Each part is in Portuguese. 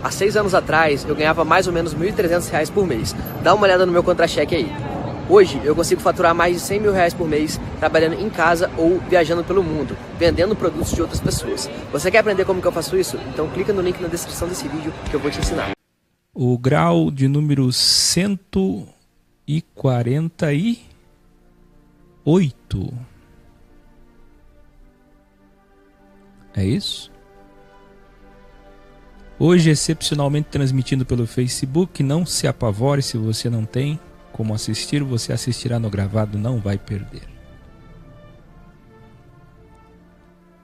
Há 6 anos atrás, eu ganhava mais ou menos R$ 1.300 por mês. Dá uma olhada no meu contra-cheque aí. Hoje, eu consigo faturar mais de R$ 100 mil por mês, trabalhando em casa ou viajando pelo mundo, vendendo produtos de outras pessoas. Você quer aprender como que eu faço isso? Então clica no link na descrição desse vídeo que eu vou te ensinar. O grau de número 148. É isso? Hoje, excepcionalmente transmitindo pelo Facebook. Não se apavore se você não tem como assistir. Você assistirá no gravado, não vai perder.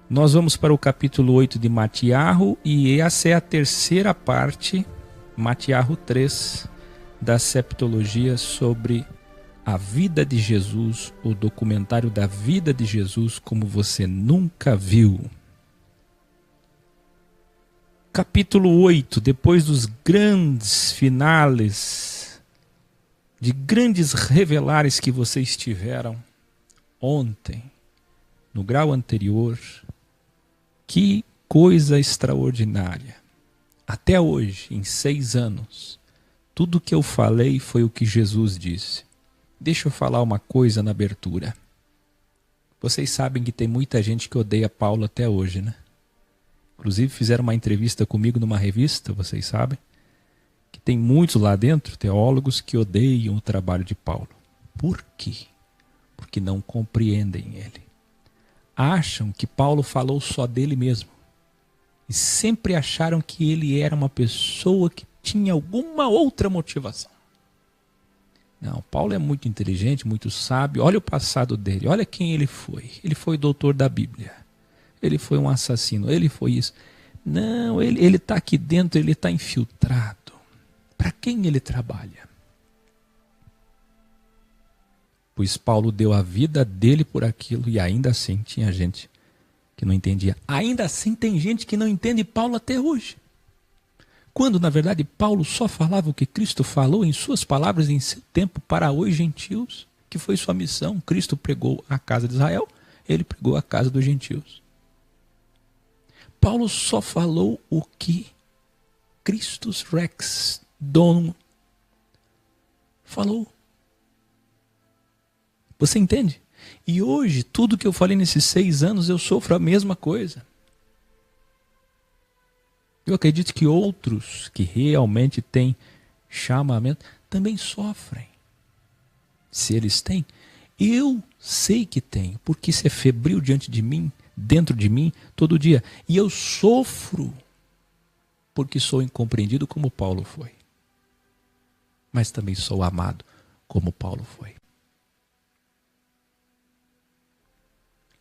Nós vamos para o capítulo 8 de Matiarro. E essa é a terceira parte, Matiarro 3, da septologia sobre a vida de Jesus. O documentário da vida de Jesus como você nunca viu. Capítulo 8, depois dos grandes finales, de grandes revelares que vocês tiveram ontem, no grau anterior, que coisa extraordinária. Até hoje, em 6 anos, tudo que eu falei foi o que Jesus disse. Deixa eu falar uma coisa na abertura. Vocês sabem que tem muita gente que odeia Paulo até hoje, né? Inclusive fizeram uma entrevista comigo numa revista, vocês sabem, que tem muitos lá dentro, teólogos, que odeiam o trabalho de Paulo. Por quê? Porque não compreendem ele. Acham que Paulo falou só dele mesmo. E sempre acharam que ele era uma pessoa que tinha alguma outra motivação. Não, Paulo é muito inteligente, muito sábio. Olha o passado dele, olha quem ele foi. Ele foi doutor da Bíblia. Ele foi um assassino, ele foi isso. Não, ele está aqui dentro, ele está infiltrado. Para quem ele trabalha? Pois Paulo deu a vida dele por aquilo e ainda assim tinha gente que não entendia. Ainda assim tem gente que não entende Paulo até hoje. Quando, na verdade, Paulo só falava o que Cristo falou em suas palavras em seu tempo para os gentios, que foi sua missão. Cristo pregou a casa de Israel, ele pregou a casa dos gentios. Paulo só falou o que Christus Rex Donum falou. Você entende? E hoje, tudo que eu falei nesses 6 anos, eu sofro a mesma coisa. Eu acredito que outros que realmente têm chamamento também sofrem. Se eles têm, eu sei que tenho, porque isso é febril diante de mim, dentro de mim, todo dia. E eu sofro porque sou incompreendido como Paulo foi. Mas também sou amado como Paulo foi.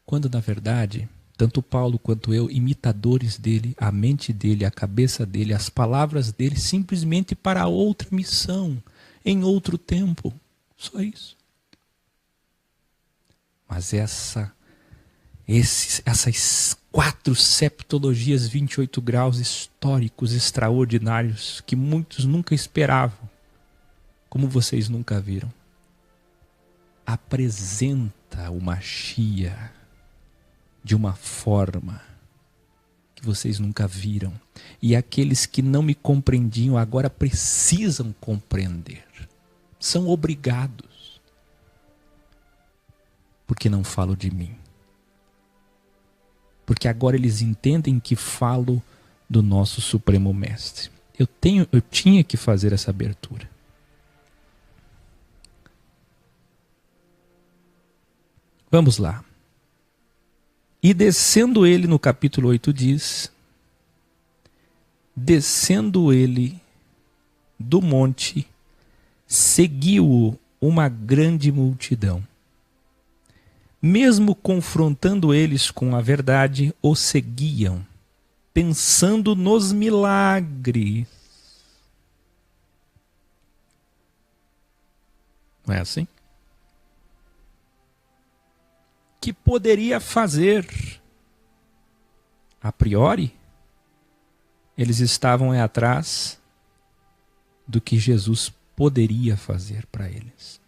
Quando, na verdade, tanto Paulo quanto eu, imitadores dele, a mente dele, a cabeça dele, as palavras dele, simplesmente para outra missão, em outro tempo. Só isso. Mas essas 4 septologias, 28 graus históricos extraordinários que muitos nunca esperavam, como vocês nunca viram, apresenta o Machia de uma forma que vocês nunca viram. E aqueles que não me compreendiam agora precisam compreender. São obrigados. Porque não falo de mim. Porque agora eles entendem que falo do nosso Supremo Mestre. Eu tinha que fazer essa abertura. Vamos lá. E descendo ele, no capítulo 8 diz, descendo ele do monte, seguiu-o uma grande multidão. Mesmo confrontando eles com a verdade, o seguiam, pensando nos milagres. Não é assim? Que poderia fazer. A priori, eles estavam atrás do que Jesus poderia fazer para eles.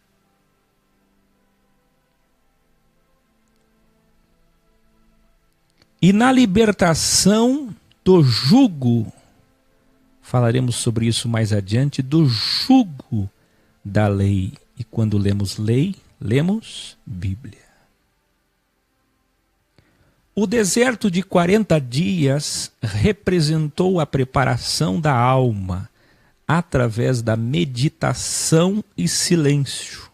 E na libertação do jugo Falaremos sobre isso mais adiante, do jugo da lei. E quando lemos lei, lemos Bíblia. O deserto de 40 dias representou a preparação da alma através da meditação e silêncio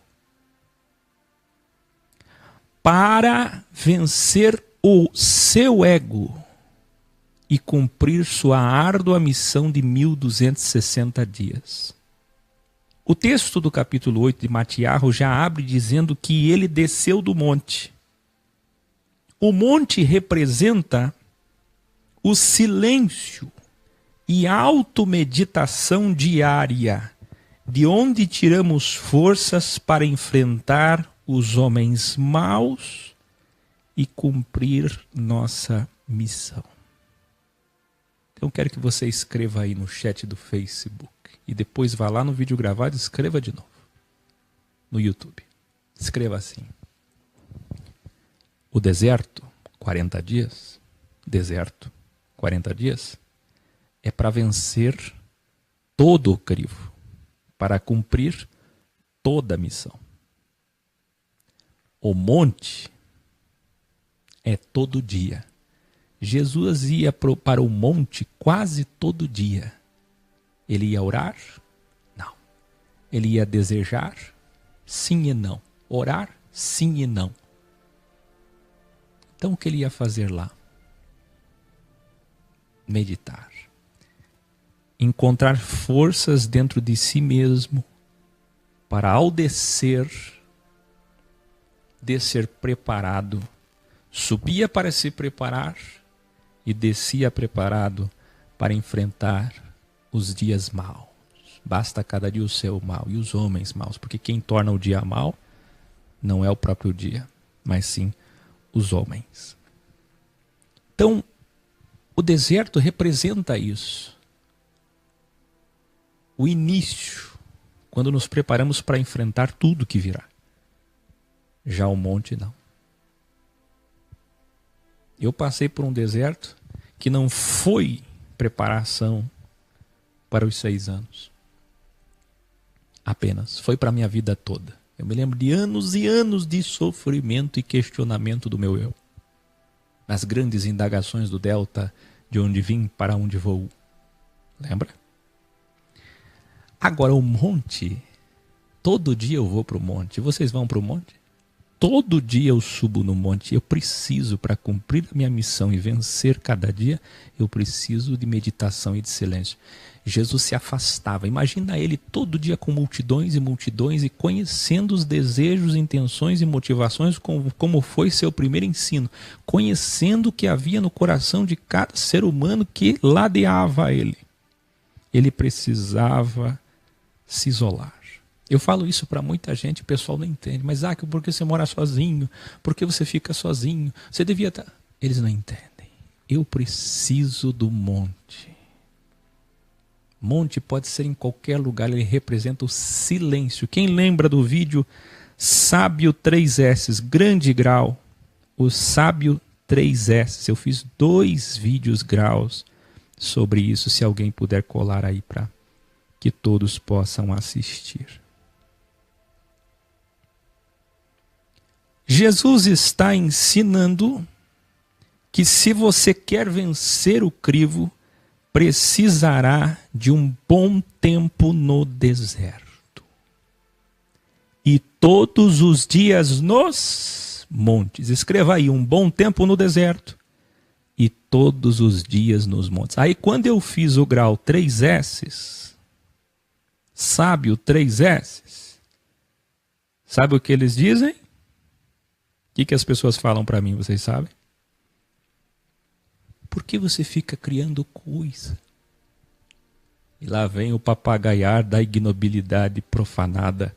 para vencer o seu ego e cumprir sua árdua missão de 1260 dias. O texto do capítulo 8 de Matiarro já abre dizendo que ele desceu do monte. O monte representa o silêncio e automeditação diária, de onde tiramos forças para enfrentar os homens maus e cumprir nossa missão. Então quero que você escreva aí no chat do Facebook e depois vá lá no vídeo gravado e escreva de novo no YouTube. Escreva assim: o deserto, 40 dias, deserto, 40 dias, é para vencer todo o crivo, para cumprir toda a missão. O monte é todo dia. Jesus ia para o monte quase todo dia. Ele ia orar? Não. Ele ia desejar? Sim e não. Orar? Sim e não. Então o que ele ia fazer lá? Meditar. Encontrar forças dentro de si mesmo para, ao descer preparado, subia para se preparar e descia preparado para enfrentar os dias maus. Basta cada dia o seu mal e os homens maus, porque quem torna o dia mau não é o próprio dia, mas sim os homens. Então, o deserto representa isso. O início, quando nos preparamos para enfrentar tudo que virá. Já o monte não. Eu passei por um deserto que não foi preparação para os 6 anos. Apenas. Foi para a minha vida toda. Eu me lembro de anos e anos de sofrimento e questionamento do meu eu. Nas grandes indagações do delta, de onde vim, para onde vou. Lembra? Agora o monte, todo dia eu vou para o monte. Vocês vão para o monte? Todo dia eu subo no monte. Eu preciso, para cumprir a minha missão e vencer cada dia, eu preciso de meditação e de silêncio. Jesus se afastava. Imagina ele todo dia com multidões e multidões e conhecendo os desejos, intenções e motivações, como foi seu primeiro ensino. Conhecendo o que havia no coração de cada ser humano que ladeava ele. Ele precisava se isolar. Eu falo isso para muita gente, o pessoal não entende. Mas, porque você mora sozinho? Por que você fica sozinho? Você devia estar... Eles não entendem. Eu preciso do monte. Monte pode ser em qualquer lugar, ele representa o silêncio. Quem lembra do vídeo Sábio 3S, grande grau, o Sábio 3S, eu fiz 2 vídeos graus sobre isso, se alguém puder colar aí para que todos possam assistir. Jesus está ensinando que se você quer vencer o crivo, precisará de um bom tempo no deserto. E todos os dias nos montes. Escreva aí, um bom tempo no deserto. E todos os dias nos montes. Aí quando eu fiz o grau 3S, Sábio 3S, sabe o que eles dizem? O que as pessoas falam para mim, vocês sabem? Por que você fica criando coisa? E lá vem o papagaiar da ignobilidade profanada.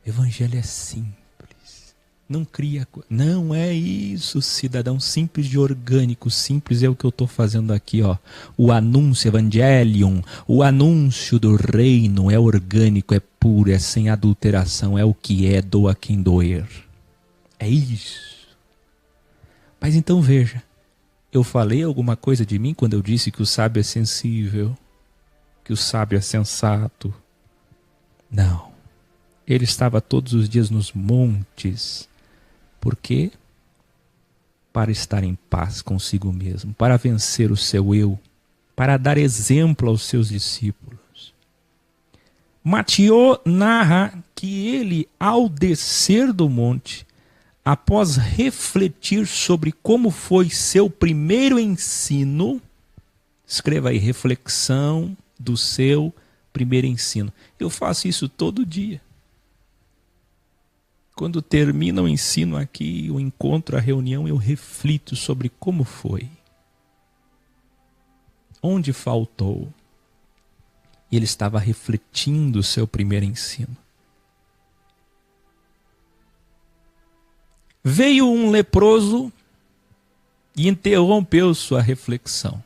Evangelho é simples. Não cria coisa. Não é isso, cidadão. Simples de orgânico. Simples é o que eu estou fazendo aqui, ó. O anúncio evangelium, o anúncio do reino é orgânico, é puro, é sem adulteração, é o que é, doa quem doer. É isso. Mas então veja. Eu falei alguma coisa de mim quando eu disse que o sábio é sensível? que o sábio é sensato. Não. Ele estava todos os dias nos montes. Por quê? Para estar em paz consigo mesmo, para vencer o seu eu, para dar exemplo aos seus discípulos. Mateus narra que ele, ao descer do monte, após refletir sobre como foi seu primeiro ensino, escreva aí, reflexão do seu primeiro ensino. Eu faço isso todo dia. Quando termina o ensino aqui, o encontro, a reunião, eu reflito sobre como foi. Onde faltou? E ele estava refletindo o seu primeiro ensino. Veio um leproso e interrompeu sua reflexão.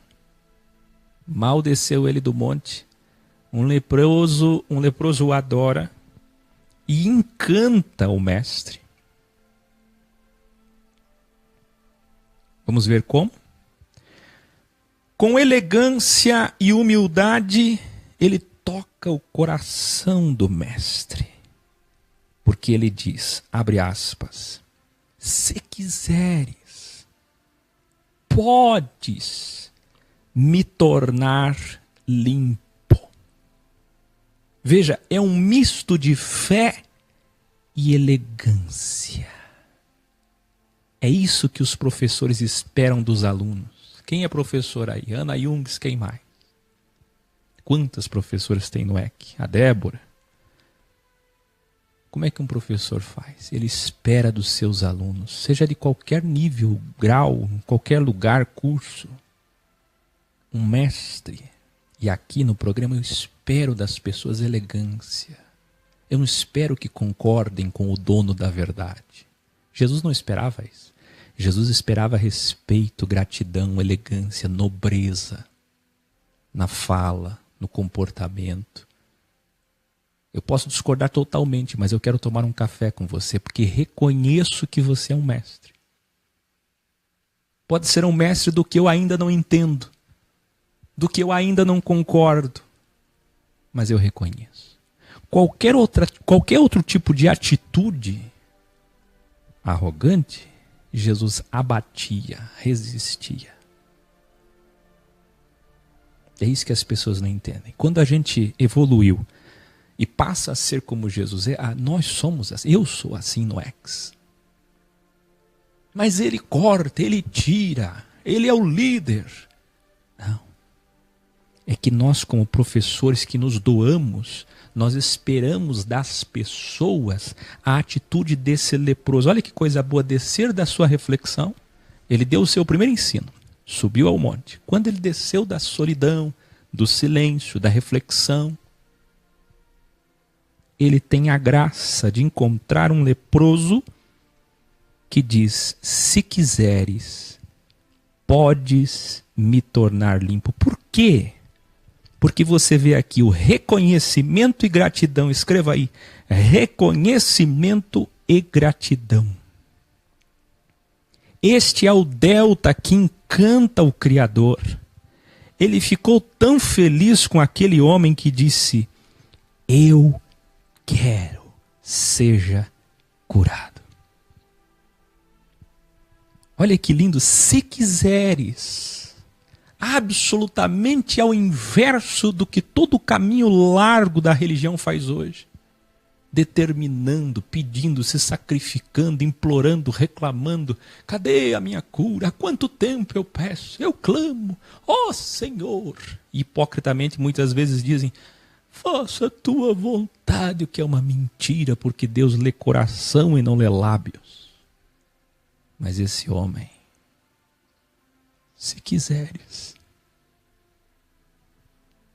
Mal desceu ele do monte, um leproso o adora e encanta o mestre. Vamos ver como? Com elegância e humildade, ele toca o coração do mestre. Porque ele diz, abre aspas, se quiseres, podes me tornar limpo. Veja, é um misto de fé e elegância. É isso que os professores esperam dos alunos. Quem é professor aí? Ana Jungs, quem mais? Quantas professoras tem no EC? A Débora. Como é que um professor faz? Ele espera dos seus alunos, seja de qualquer nível, grau, em qualquer lugar, curso. Um mestre. E aqui no programa eu espero das pessoas elegância. Eu não espero que concordem com o dono da verdade. Jesus não esperava isso. Jesus esperava respeito, gratidão, elegância, nobreza na fala, no comportamento. Eu posso discordar totalmente, mas eu quero tomar um café com você, porque reconheço que você é um mestre. Pode ser um mestre do que eu ainda não entendo, do que eu ainda não concordo, mas eu reconheço. Qualquer outro tipo de atitude arrogante, Jesus abatia, resistia. É isso que as pessoas não entendem. Quando a gente evoluiu e passa a ser como Jesus é, nós somos assim, eu sou assim no ex. Mas ele corta, ele tira, ele é o líder. Não. É que nós, como professores que nos doamos, nós esperamos das pessoas a atitude desse leproso. Olha que coisa boa, descer da sua reflexão. Ele deu o seu primeiro ensino, subiu ao monte. Quando ele desceu da solidão, do silêncio, da reflexão, ele tem a graça de encontrar um leproso que diz, se quiseres, podes me tornar limpo. Por quê? Porque você vê aqui o reconhecimento e gratidão. Escreva aí, reconhecimento e gratidão. Este é o delta que encanta o Criador. Ele ficou tão feliz com aquele homem que disse, eu quero, seja curado. Olha que lindo, se quiseres. Absolutamente ao inverso do que todo o caminho largo da religião faz hoje. Determinando, pedindo, se sacrificando, implorando, reclamando. Cadê a minha cura? Há quanto tempo eu peço? Eu clamo. Ó Senhor! E hipocritamente muitas vezes dizem, faça a tua vontade, o que é uma mentira, porque Deus lê coração e não lê lábios. Mas esse homem, se quiseres,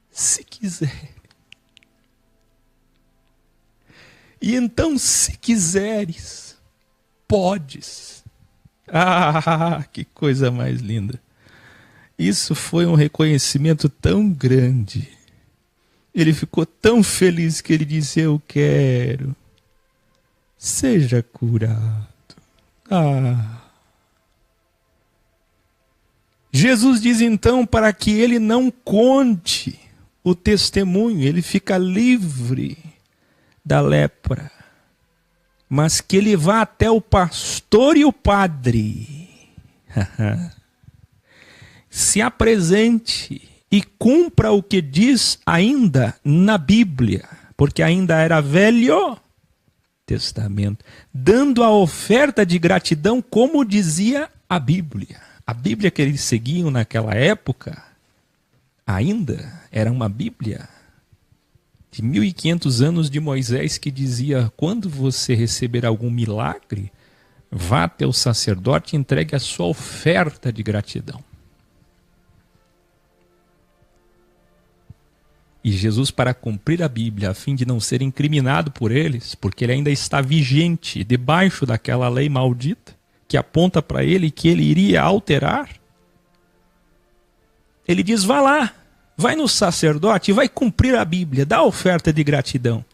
se quiser. E então, se quiseres, podes. Ah, que coisa mais linda. Isso foi um reconhecimento tão grande. Ele ficou tão feliz que ele disse, eu quero. Seja curado. Jesus diz então para que ele não conte o testemunho, ele fica livre da lepra. Mas que ele vá até o pastor e o padre. Se apresente e cumpra o que diz ainda na Bíblia, porque ainda era Velho Testamento, dando a oferta de gratidão como dizia a Bíblia. A Bíblia que eles seguiam naquela época ainda era uma Bíblia de 1500 anos de Moisés, que dizia: quando você receber algum milagre, vá até o sacerdote e entregue a sua oferta de gratidão. E Jesus, para cumprir a Bíblia, a fim de não ser incriminado por eles, porque ele ainda está vigente debaixo daquela lei maldita, que aponta para ele que ele iria alterar, ele diz: vá lá, vai no sacerdote e vai cumprir a Bíblia, dá a oferta de gratidão.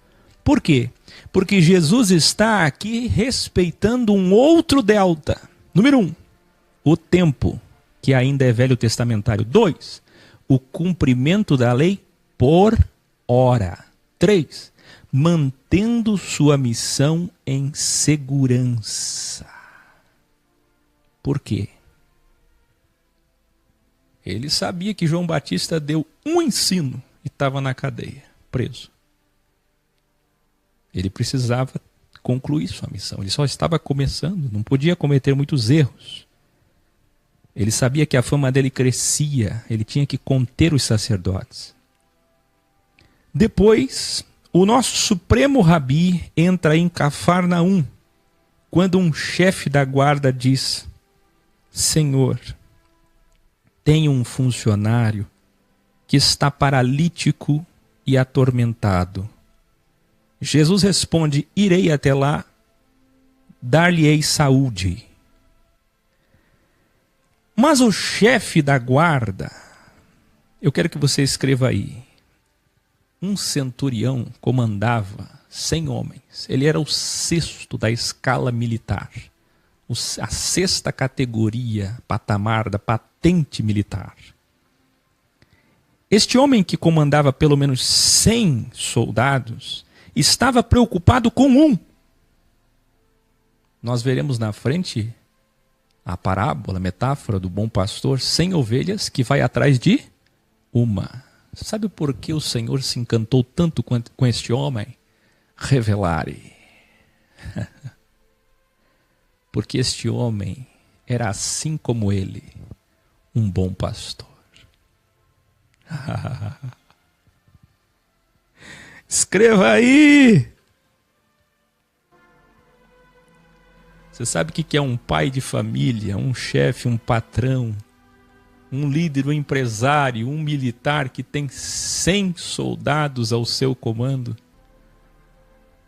Por quê? Porque Jesus está aqui respeitando um outro delta. Número 1, o tempo, que ainda é velho testamentário. 2, o cumprimento da lei por hora. 3, mantendo sua missão em segurança. Por quê? Ele sabia que João Batista deu um ensino e estava na cadeia, preso. Ele precisava concluir sua missão. Ele só estava começando, não podia cometer muitos erros. Ele sabia que a fama dele crescia, ele tinha que conter os sacerdotes. Depois, o nosso supremo rabi entra em Cafarnaum, quando um chefe da guarda diz: Senhor, tenho um funcionário que está paralítico e atormentado. Jesus responde: irei até lá, dar-lhe-ei saúde. Mas o chefe da guarda, eu quero que você escreva aí, um centurião comandava 100 homens. Ele era o 6º da escala militar, a 6ª categoria, patamar da patente militar. Este homem, que comandava pelo menos 100 soldados, estava preocupado com um. Nós veremos na frente a parábola, a metáfora do bom pastor: 100 ovelhas que vai atrás de uma. Sabe por que o Senhor se encantou tanto com este homem? Revelare. Porque este homem era, assim como ele, um bom pastor. Escreva aí! Você sabe o que é um pai de família, um chefe, um patrão, um líder, um empresário, um militar que tem 100 soldados ao seu comando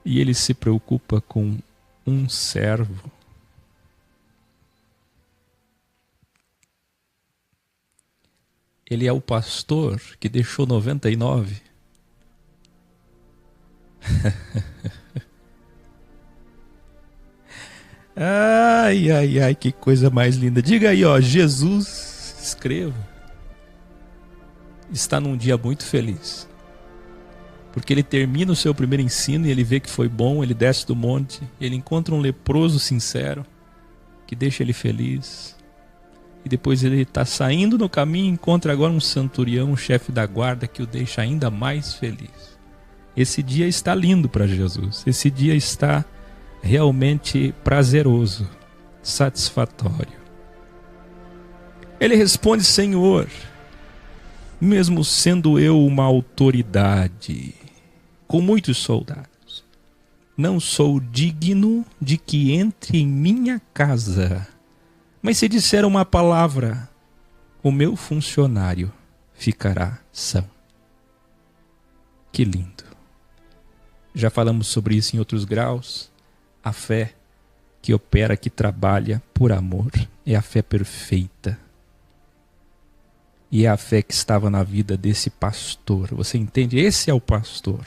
e ele se preocupa com um servo? Ele é o pastor que deixou 99. Ai, ai, ai, que coisa mais linda. Diga aí, ó, Jesus, escreva, está num dia muito feliz, porque ele termina o seu primeiro ensino e ele vê que foi bom. Ele desce do monte, ele encontra um leproso sincero que deixa ele feliz, e depois ele está saindo no caminho e encontra agora um centurião, um chefe da guarda, que o deixa ainda mais feliz. Esse dia está lindo para Jesus, esse dia está realmente prazeroso, satisfatório. Ele responde: Senhor, mesmo sendo eu uma autoridade com muitos soldados, não sou digno de que entre em minha casa, mas se disser uma palavra, o meu funcionário ficará são. Que lindo. Já falamos sobre isso em outros graus. A fé que opera, que trabalha por amor, é a fé perfeita. E é a fé que estava na vida desse pastor. Você entende? Esse é o pastor.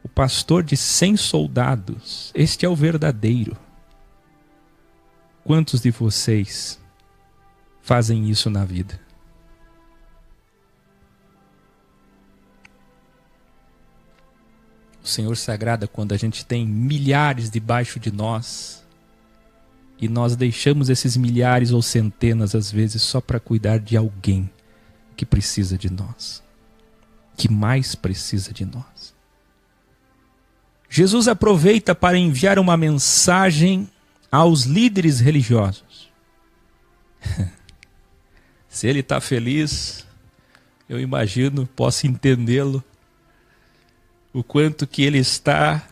O pastor de 100 soldados. Este é o verdadeiro. Quantos de vocês fazem isso na vida? O Senhor se agrada quando a gente tem milhares debaixo de nós e nós deixamos esses milhares ou centenas, às vezes, só para cuidar de alguém que precisa de nós, que mais precisa de nós. Jesus aproveita para enviar uma mensagem aos líderes religiosos. Se ele está feliz, eu imagino, posso entendê-lo, o quanto que ele está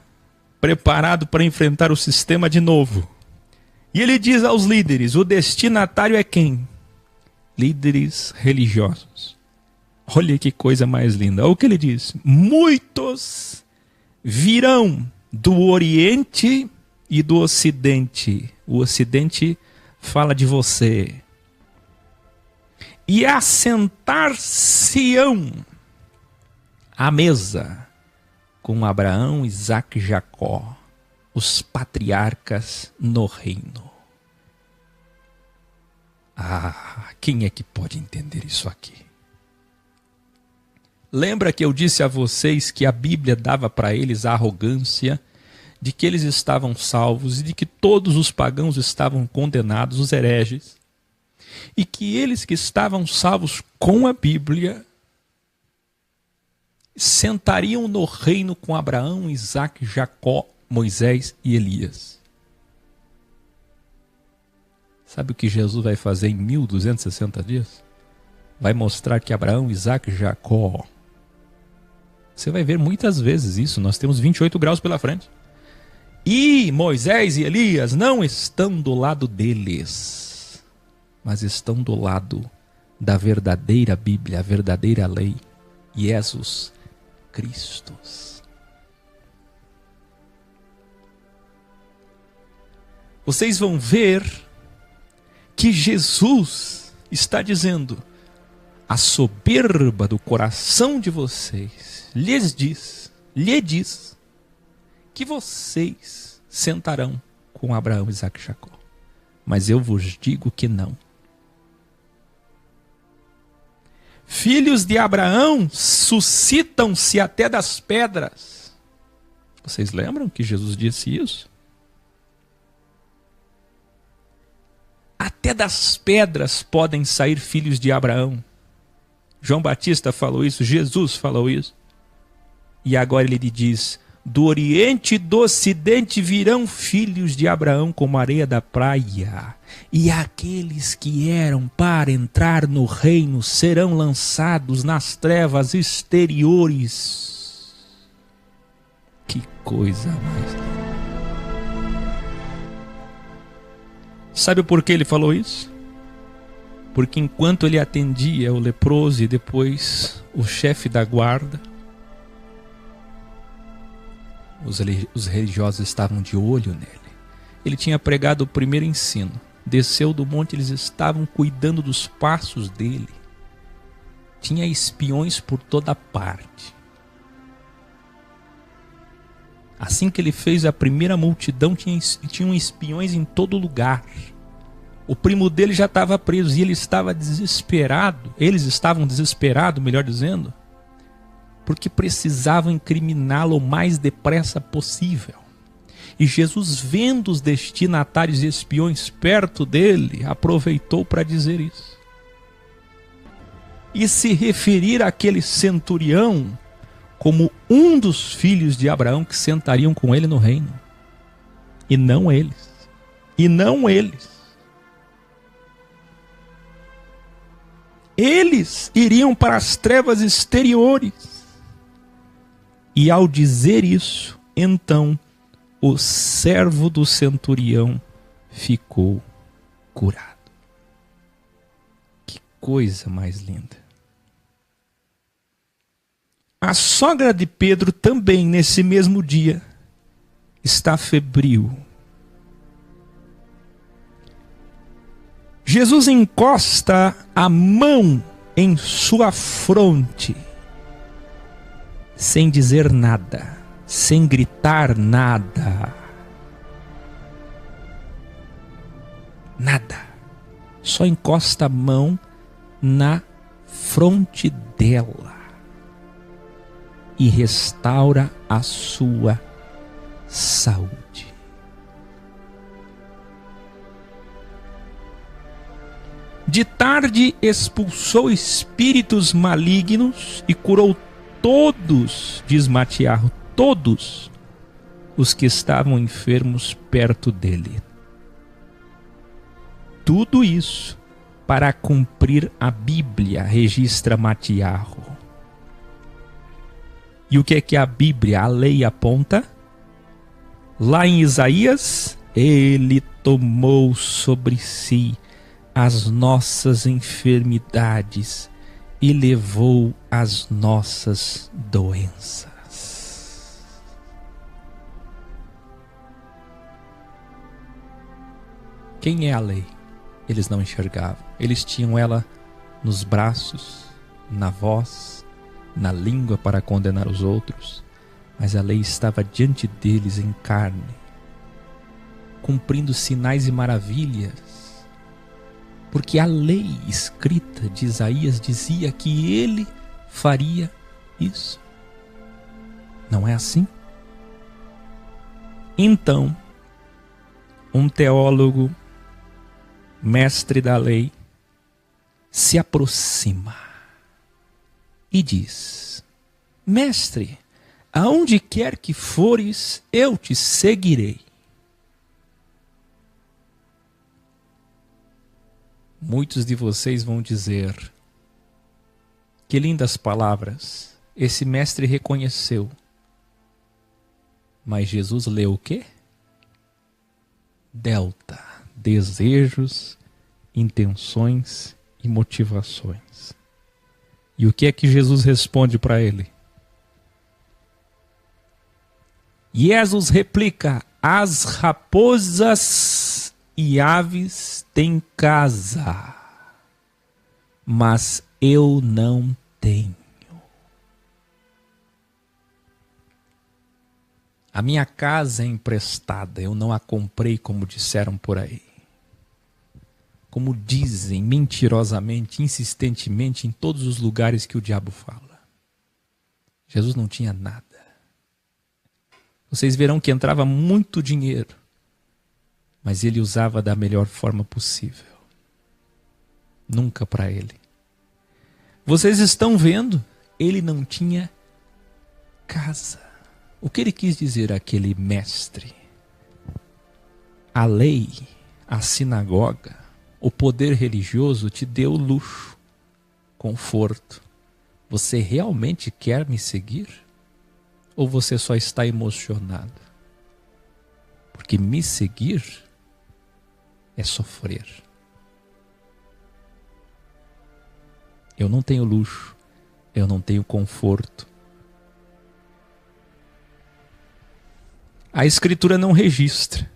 preparado para enfrentar o sistema de novo. E ele diz aos líderes, o destinatário é quem? Líderes religiosos. Olha que coisa mais linda. Olha o que ele diz. Muitos virão do Oriente e do Ocidente. O Ocidente fala de você. E assentar-se-ão à mesa com Abraão, Isaque e Jacó, os patriarcas no reino. Ah, quem é que pode entender isso aqui? Lembra que eu disse a vocês que a Bíblia dava para eles a arrogância de que eles estavam salvos e de que todos os pagãos estavam condenados, os hereges, e que eles que estavam salvos com a Bíblia sentariam no reino com Abraão, Isaque, Jacó, Moisés e Elias. Sabe o que Jesus vai fazer em 1260 dias? Vai mostrar que Abraão, Isaque e Jacó... Você vai ver muitas vezes isso. Nós temos 28 graus pela frente. E Moisés e Elias não estão do lado deles, mas estão do lado da verdadeira Bíblia, a verdadeira lei, Jesus Cristo. Vocês vão ver que Jesus está dizendo: a soberba do coração de vocês lhe diz que vocês sentarão com Abraão, Isaque e Jacó. Mas eu vos digo que não. Filhos de Abraão suscitam-se até das pedras. Vocês lembram que Jesus disse isso? Até das pedras podem sair filhos de Abraão. João Batista falou isso, Jesus falou isso. E agora ele lhe diz: do Oriente e do Ocidente virão filhos de Abraão como a areia da praia. E aqueles que eram para entrar no reino serão lançados nas trevas exteriores. Que coisa mais linda. Sabe por que ele falou isso? Porque enquanto ele atendia o leproso e depois o chefe da guarda, os religiosos estavam de olho nele. Ele tinha pregado o primeiro ensino. Desceu do monte, eles estavam cuidando dos passos dele. Tinha espiões por toda parte. Assim que ele fez a primeira multidão, tinham espiões em todo lugar. O primo dele já estava preso e ele estava desesperado. Eles estavam desesperados, melhor dizendo, porque precisavam incriminá-lo o mais depressa possível. E Jesus, vendo os destinatários e espiões perto dele, aproveitou para dizer isso. E se referir àquele centurião como um dos filhos de Abraão que sentariam com ele no reino. E não eles. E não eles. Eles iriam para as trevas exteriores. E ao dizer isso, então o servo do centurião ficou curado. Que coisa mais linda. A sogra de Pedro também, nesse mesmo dia, está febril. Jesus encosta a mão em sua fronte, sem dizer nada, sem gritar nada. Nada. Só encosta a mão na fronte dela. e restaura a sua saúde. De tarde expulsou espíritos malignos e curou todos, diz Matiarro, todos os que estavam enfermos perto dele. Tudo isso para cumprir a Bíblia, registra Matiarro. E o que é que a Bíblia, a lei, aponta? Lá em Isaías, ele tomou sobre si as nossas enfermidades e levou as nossas doenças. Quem é a lei? Eles não enxergavam. Eles tinham ela nos braços, na voz, na língua para condenar os outros, mas a lei estava diante deles em carne, cumprindo sinais e maravilhas, porque a lei escrita de Isaías dizia que ele faria isso. Não é assim? Então, um teólogo, mestre da lei, se aproxima e diz: Mestre, aonde quer que fores, eu te seguirei. Muitos de vocês vão dizer: que lindas palavras, esse mestre reconheceu. Mas Jesus leu o quê? Delta, desejos, intenções e motivações. E o que é que Jesus responde para ele? Jesus replica: as raposas e aves têm casa, mas eu não tenho. A minha casa é emprestada, eu não a comprei, como disseram por aí. Como dizem mentirosamente, insistentemente, em todos os lugares que o diabo fala. Jesus não tinha nada. Vocês verão que entrava muito dinheiro, mas ele usava da melhor forma possível. Nunca para ele. Vocês estão vendo? Ele não tinha casa. O que ele quis dizer aquele mestre? A lei, a sinagoga, o poder religioso te deu luxo, conforto. Você realmente quer me seguir? Ou você só está emocionado? Porque me seguir é sofrer. Eu não tenho luxo, eu não tenho conforto. A Escritura não registra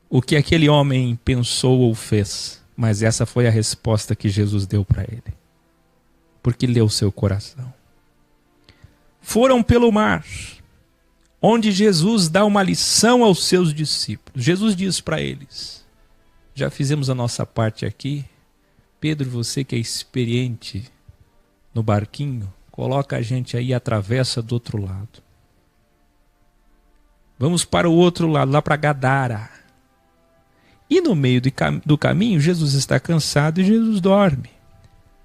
o que aquele homem pensou ou fez, mas essa foi a resposta que Jesus deu para ele, porque leu seu coração. Foram pelo mar, onde Jesus dá uma lição aos seus discípulos. Jesus diz para eles: já fizemos a nossa parte aqui. Pedro, você que é experiente no barquinho, coloca a gente aí, atravessa do outro lado. Vamos para o outro lado, lá para Gadara. E no meio do caminho, Jesus está cansado e Jesus dorme.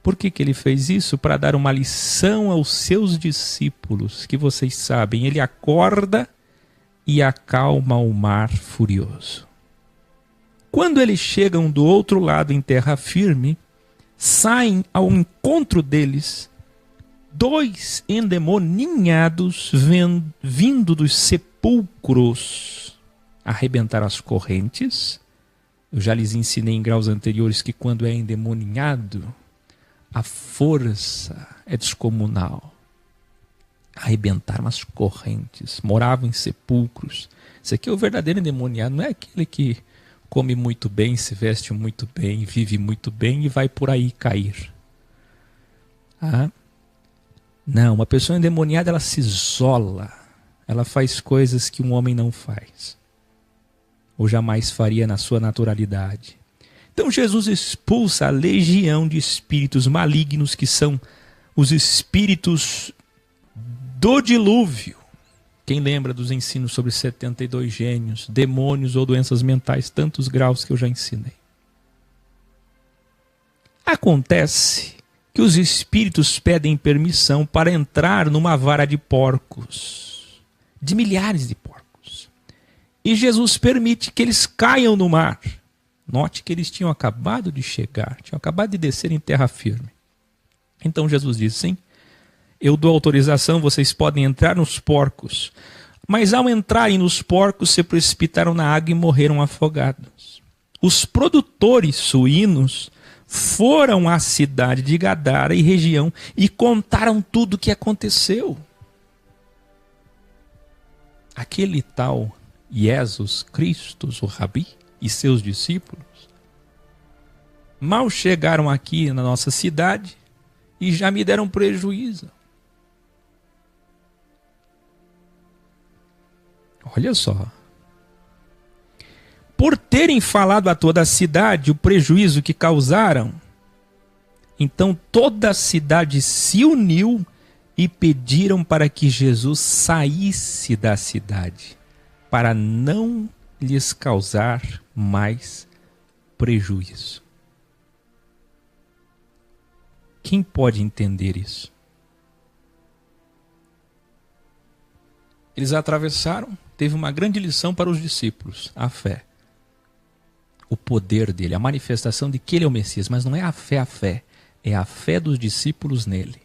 Por que ele fez isso? Para dar uma lição aos seus discípulos, que vocês sabem, ele acorda e acalma o mar furioso. Quando eles chegam do outro lado em terra firme, saem ao encontro deles 2 endemoninhados vindo dos sepulcros arrebentar as correntes. Eu já lhes ensinei em graus anteriores que quando é endemoninhado, a força é descomunal. Arrebentaram as correntes, moravam em sepulcros. Esse aqui é o verdadeiro endemoniado, não é aquele que come muito bem, se veste muito bem, vive muito bem e vai por aí cair. Não, uma pessoa endemoniada, ela se isola. Ela faz coisas que um homem não faz, ou jamais faria na sua naturalidade. Então Jesus expulsa a legião de espíritos malignos, que são os espíritos do dilúvio. Quem lembra dos ensinos sobre 72 gênios, demônios ou doenças mentais, tantos graus que eu já ensinei? Acontece que os espíritos pedem permissão para entrar numa vara de porcos, de milhares de porcos. E Jesus permite que eles caiam no mar. Note que eles tinham acabado de chegar, tinham acabado de descer em terra firme. Então Jesus diz, sim, eu dou autorização, vocês podem entrar nos porcos. Mas ao entrarem nos porcos, se precipitaram na água e morreram afogados. Os produtores suínos foram à cidade de Gadara e região e contaram tudo o que aconteceu. Aquele tal Jesus Cristo, o Rabi, e seus discípulos, mal chegaram aqui na nossa cidade e já me deram prejuízo. Olha só. Por terem falado a toda a cidade o prejuízo que causaram, então toda a cidade se uniu e pediram para que Jesus saísse da cidade, para não lhes causar mais prejuízo. Quem pode entender isso? Eles atravessaram, teve uma grande lição para os discípulos, a fé. O poder dele, a manifestação de que ele é o Messias, mas não é a fé, é a fé dos discípulos nele.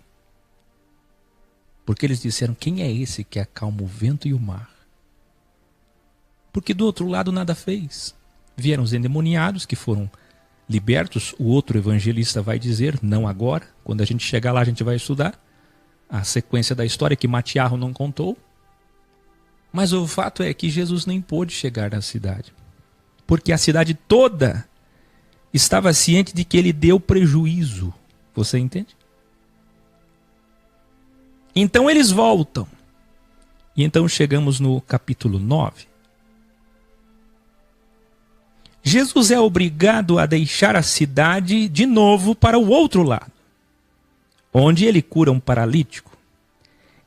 Porque eles disseram, quem é esse que acalma o vento e o mar? Porque do outro lado nada fez. Vieram os endemoniados que foram libertos, o outro evangelista vai dizer, não agora, quando a gente chegar lá a gente vai estudar a sequência da história que Matiarro não contou. Mas o fato é que Jesus nem pôde chegar na cidade. Porque a cidade toda estava ciente de que ele deu prejuízo. Você entende? Então eles voltam. E então chegamos no capítulo 9. Jesus é obrigado a deixar a cidade de novo para o outro lado, onde ele cura um paralítico.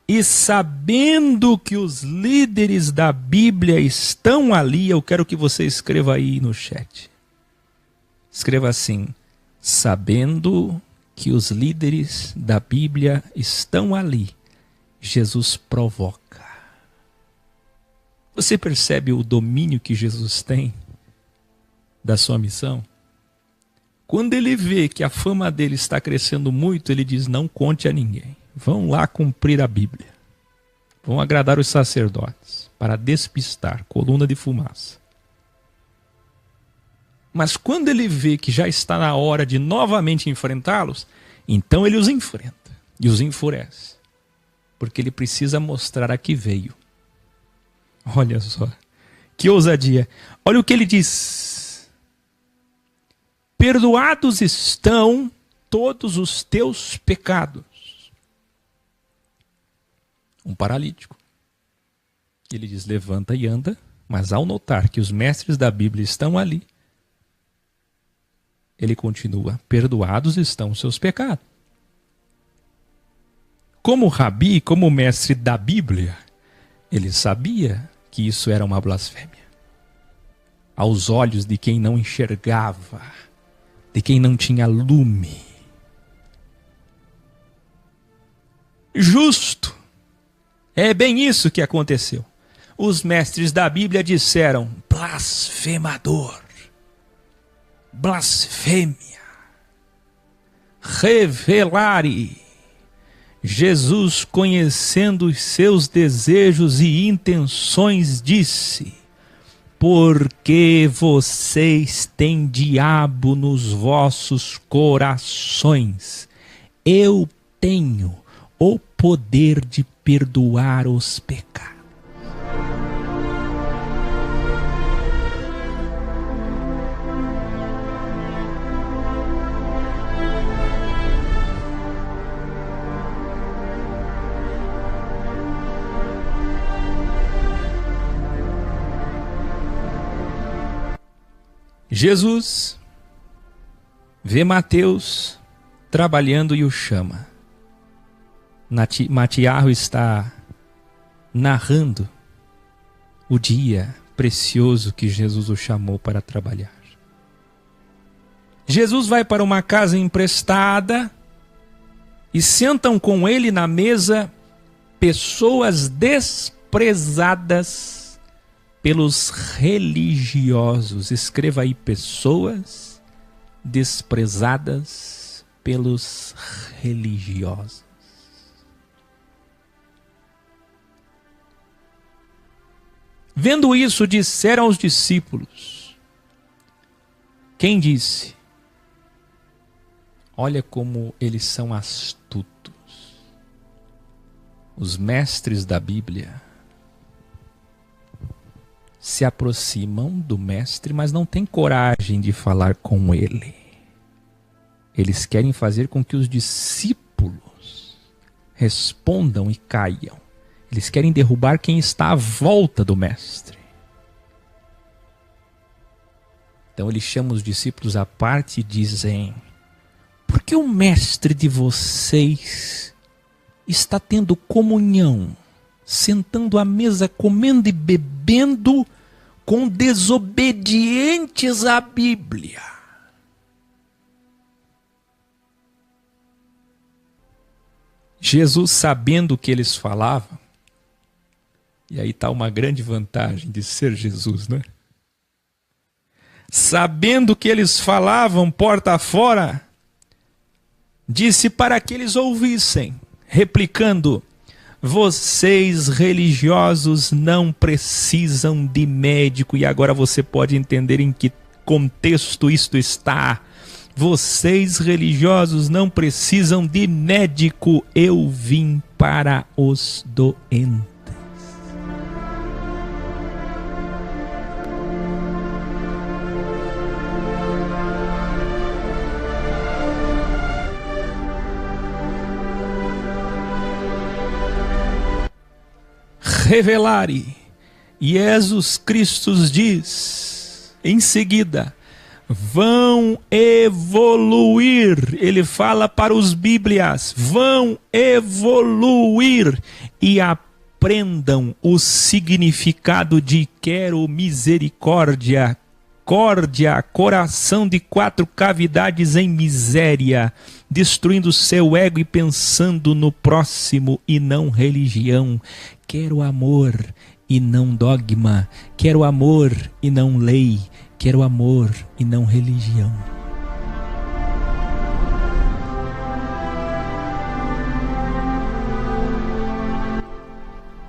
E sabendo que os líderes da Bíblia estão ali, eu quero que você escreva aí no chat. Escreva assim, sabendo que os líderes da Bíblia estão ali, Jesus provoca. Você percebe o domínio que Jesus tem da sua missão? Quando ele vê que a fama dele está crescendo muito, ele diz, não conte a ninguém. Vão lá cumprir a Bíblia. Vão agradar os sacerdotes para despistar, coluna de fumaça. Mas quando ele vê que já está na hora de novamente enfrentá-los, então ele os enfrenta e os enfurece. Porque ele precisa mostrar a que veio. Olha só, que ousadia. Olha o que ele diz. Perdoados estão todos os teus pecados. Um paralítico. Ele diz, levanta e anda, mas ao notar que os mestres da Bíblia estão ali, ele continua, perdoados estão os seus pecados. Como rabi, como mestre da Bíblia, ele sabia que isso era uma blasfêmia. Aos olhos de quem não enxergava, de quem não tinha lume. Justo. É bem isso que aconteceu. Os mestres da Bíblia disseram, blasfemador, blasfêmia, revelare. Jesus, conhecendo os seus desejos e intenções, disse, porque vocês têm diabo nos vossos corações, eu tenho o poder de perdoar os pecados. Jesus vê Mateus trabalhando e o chama. Matiarro está narrando o dia precioso que Jesus o chamou para trabalhar. Jesus vai para uma casa emprestada e sentam com ele na mesa pessoas desprezadas pelos religiosos. Escreva aí, pessoas desprezadas pelos religiosos. Vendo isso, disseram aos discípulos: quem disse? Olha como eles são astutos. Os mestres da Bíblia se aproximam do mestre, mas não têm coragem de falar com ele. Eles querem fazer com que os discípulos respondam e caiam. Eles querem derrubar quem está à volta do mestre. Então eles chamam os discípulos à parte e dizem: por que o mestre de vocês está tendo comunhão, sentando à mesa, comendo e bebendo com desobedientes à Bíblia? Jesus, sabendo o que eles falavam, e aí está uma grande vantagem de ser Jesus, né? Sabendo o que eles falavam porta fora, disse para que eles ouvissem, replicando: vocês religiosos não precisam de médico. E agora você pode entender em que contexto isto está. Vocês religiosos não precisam de médico, eu vim para os doentes. Revelare. Jesus Cristo diz em seguida: vão evoluir. Ele fala para os bíblias: vão evoluir e aprendam o significado de quero misericórdia. Córdia, coração de 4 cavidades em miséria, destruindo seu ego e pensando no próximo e não religião. Quero amor e não dogma. Quero amor e não lei. Quero amor e não religião.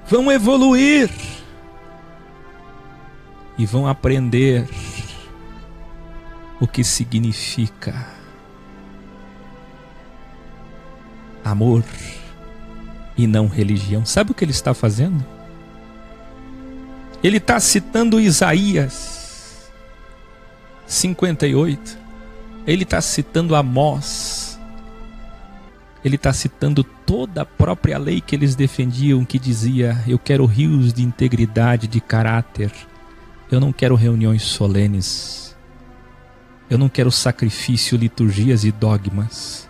Vão evoluir e vão aprender o que significa amor e não religião. Sabe o que ele está fazendo? Ele está citando Isaías 58. Ele está citando Amós. Ele está citando toda a própria lei que eles defendiam, que dizia: eu quero rios de integridade, de caráter. Eu não quero reuniões solenes. Eu não quero sacrifício, liturgias e dogmas.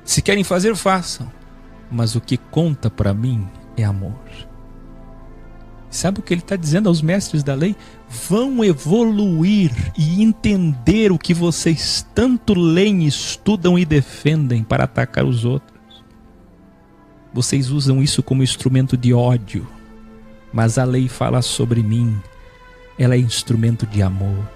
Se querem fazer, façam. Mas o que conta para mim é amor. Sabe o que ele está dizendo aos mestres da lei? Vão evoluir e entender o que vocês tanto leem, estudam e defendem para atacar os outros. Vocês usam isso como instrumento de ódio. Mas a lei fala sobre mim. Ela é instrumento de amor.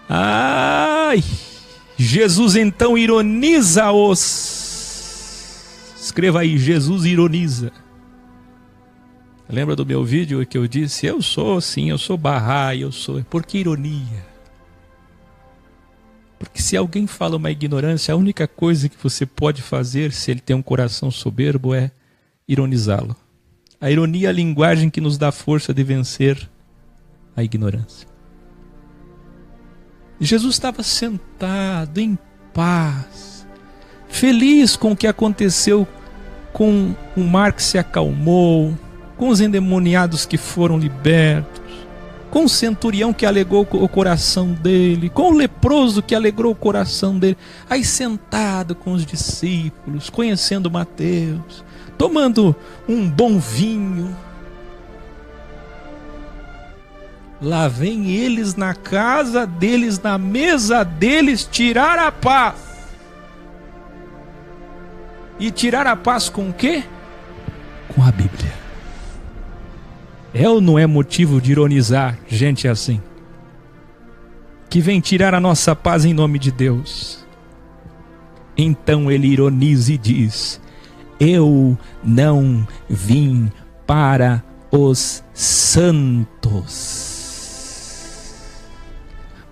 Ai! Jesus então ironiza-os. Escreva aí: Jesus ironiza. Lembra do meu vídeo que eu disse: eu sou sim, eu sou Bahá'í, eu sou. Por que ironia? Porque se alguém fala uma ignorância, a única coisa que você pode fazer, se ele tem um coração soberbo, é ironizá-lo. A ironia é a linguagem que nos dá força de vencer a ignorância. Jesus estava sentado em paz, feliz com o que aconteceu com o mar que se acalmou, com os endemoniados que foram libertos, com o centurião que alegrou o coração dele, com o leproso que alegrou o coração dele, aí sentado com os discípulos, conhecendo Mateus, tomando um bom vinho. Lá vem eles na casa deles, na mesa deles, tirar a paz. E tirar a paz com o quê? Com a Bíblia. É ou não é motivo de ironizar gente assim? Que vem tirar a nossa paz em nome de Deus. Então ele ironiza e diz: eu não vim para os santos,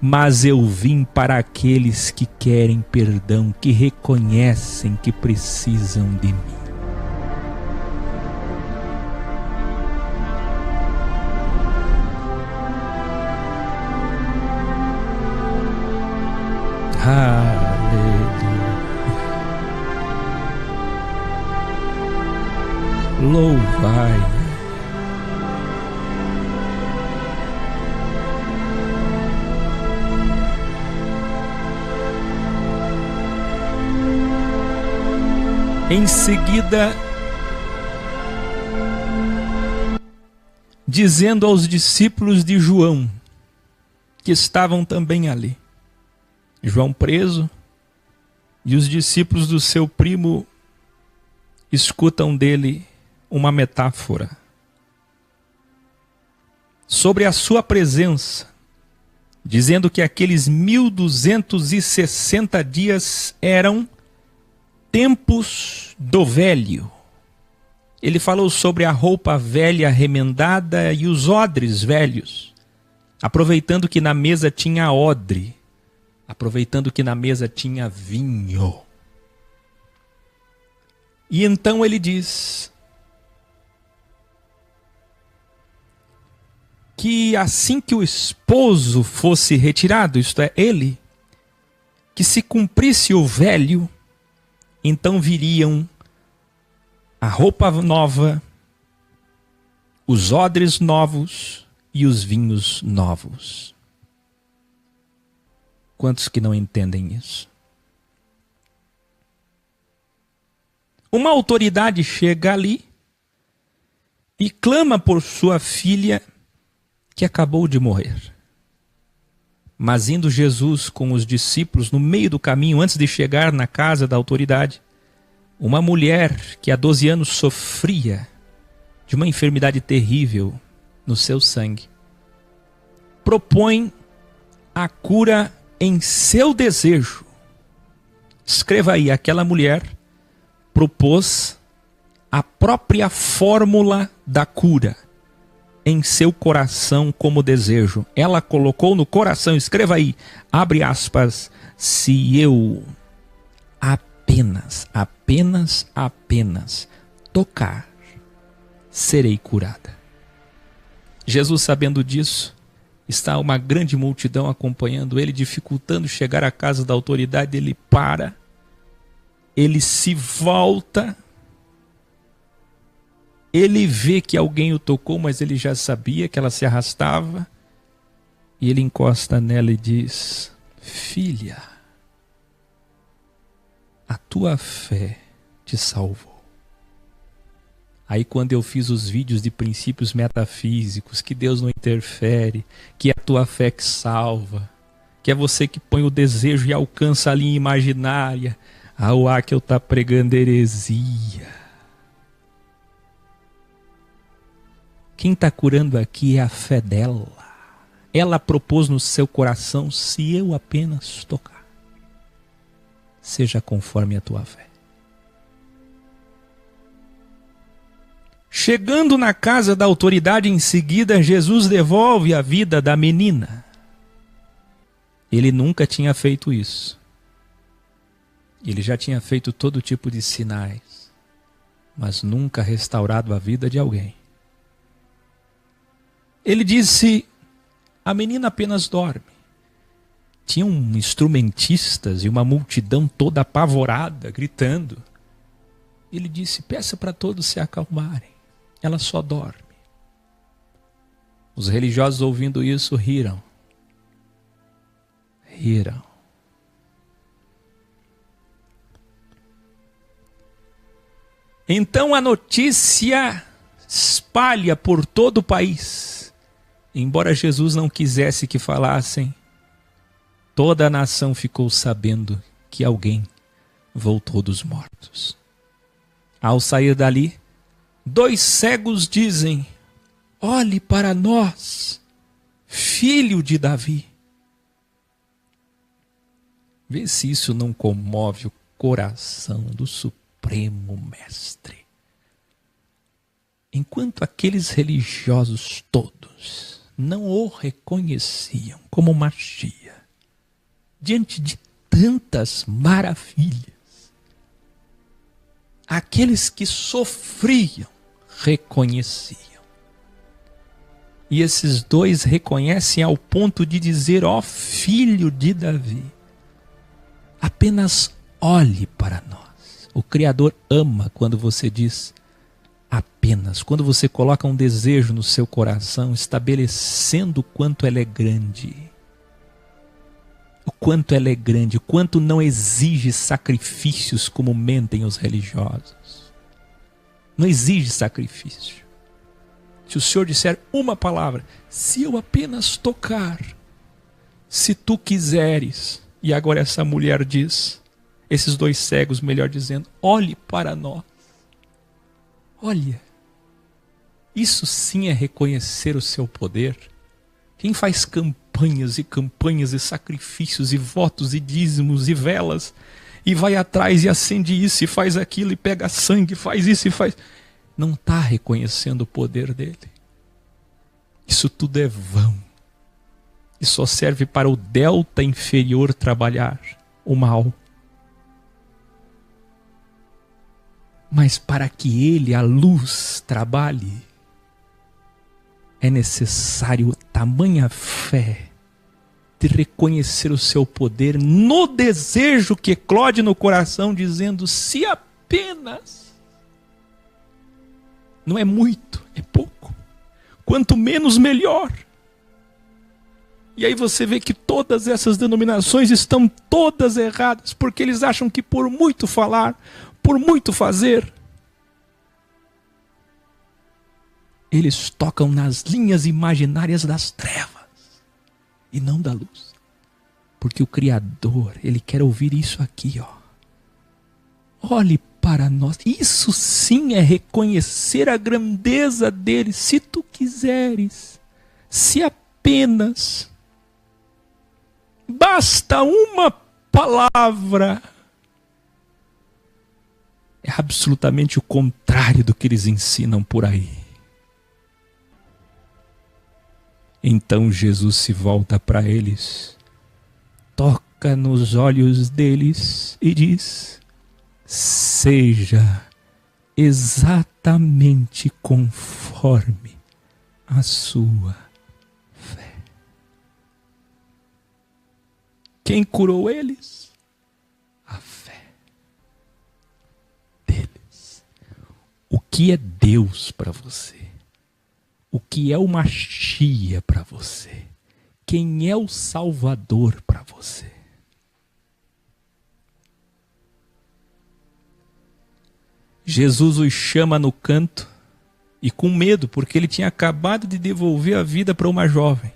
mas eu vim para aqueles que querem perdão, que reconhecem que precisam de mim. Aleluia. Louvai. Em seguida, dizendo aos discípulos de João, que estavam também ali, João preso, e os discípulos do seu primo escutam dele uma metáfora sobre a sua presença, dizendo que aqueles 1260 dias eram tempos do velho. Ele falou sobre a roupa velha remendada e os odres velhos, aproveitando que na mesa tinha odre, aproveitando que na mesa tinha vinho. E então ele diz que assim que o esposo fosse retirado, isto é, ele, que se cumprisse o velho, então viriam a roupa nova, os odres novos e os vinhos novos. Quantos que não entendem isso? Uma autoridade chega ali e clama por sua filha que acabou de morrer. Mas indo Jesus com os discípulos no meio do caminho, antes de chegar na casa da autoridade, uma mulher que há 12 anos sofria de uma enfermidade terrível no seu sangue, propõe a cura em seu desejo. Escreva aí, aquela mulher propôs a própria fórmula da cura em seu coração como desejo. Ela colocou no coração, escreva aí, abre aspas, se eu apenas tocar, serei curada. Jesus, sabendo disso, está uma grande multidão acompanhando ele, dificultando chegar à casa da autoridade. Ele para, ele se volta, ele vê que alguém o tocou, mas ele já sabia que ela se arrastava, e ele encosta nela e diz: filha, a tua fé te salvou. Aí quando eu fiz os vídeos de princípios metafísicos, que Deus não interfere, que é a tua fé que salva, que é você que põe o desejo e alcança a linha imaginária, o Akel está pregando heresia. Quem está curando aqui é a fé dela. Ela propôs no seu coração, se eu apenas tocar, seja conforme a tua fé. Chegando na casa da autoridade, em seguida, Jesus devolve a vida da menina. Ele nunca tinha feito isso. Ele já tinha feito todo tipo de sinais, mas nunca restaurado a vida de alguém. Ele disse: a menina apenas dorme. Tinham instrumentistas e uma multidão toda apavorada, gritando. Ele disse: peça para todos se acalmarem. Ela só dorme. Os religiosos, ouvindo isso, riram. Riram. Então a notícia espalha por todo o país. Embora Jesus não quisesse que falassem, toda a nação ficou sabendo que alguém voltou dos mortos. Ao sair dali, 2 cegos dizem: olhe para nós, filho de Davi. Vê se isso não comove o coração do Supremo Mestre. Enquanto aqueles religiosos todos não o reconheciam como Machia, diante de tantas maravilhas, aqueles que sofriam reconheciam. E esses 2 reconhecem ao ponto de dizer: ó filho de Davi, apenas olhe para nós. O Criador ama quando você diz apenas, quando você coloca um desejo no seu coração, estabelecendo o quanto ela é grande. O quanto ela é grande, o quanto não exige sacrifícios como mentem os religiosos. Não exige sacrifício. Se o Senhor disser uma palavra, se eu apenas tocar, se tu quiseres. E agora essa mulher diz, esses 2 cegos, melhor dizendo, olhe para nós. Olha, isso sim é reconhecer o seu poder. Quem faz campanhas e campanhas e sacrifícios e votos e dízimos e velas e vai atrás e acende isso e faz aquilo e pega sangue, faz isso e faz... não está reconhecendo o poder dele. Isso tudo é vão. E só serve para o delta inferior trabalhar o mal. Mas para que ele, a luz, trabalhe, é necessário tamanha fé de reconhecer o seu poder no desejo que eclode no coração, dizendo: se apenas. Não é muito, é pouco. Quanto menos, melhor. E aí você vê que todas essas denominações estão todas erradas, porque eles acham que por muito falar, por muito fazer, eles tocam nas linhas imaginárias das trevas e não da luz. Porque o Criador, ele quer ouvir isso aqui, ó. Olhe para nós. Isso sim é reconhecer a grandeza dele. Se tu quiseres, se apenas basta uma palavra. É absolutamente o contrário do que eles ensinam por aí. Então Jesus se volta para eles, toca nos olhos deles e diz: seja exatamente conforme a sua fé. Quem curou eles? A fé deles. O que é Deus para você? O que é o Machia para você? Quem é o Salvador para você? Jesus os chama no canto e com medo, porque ele tinha acabado de devolver a vida para uma jovem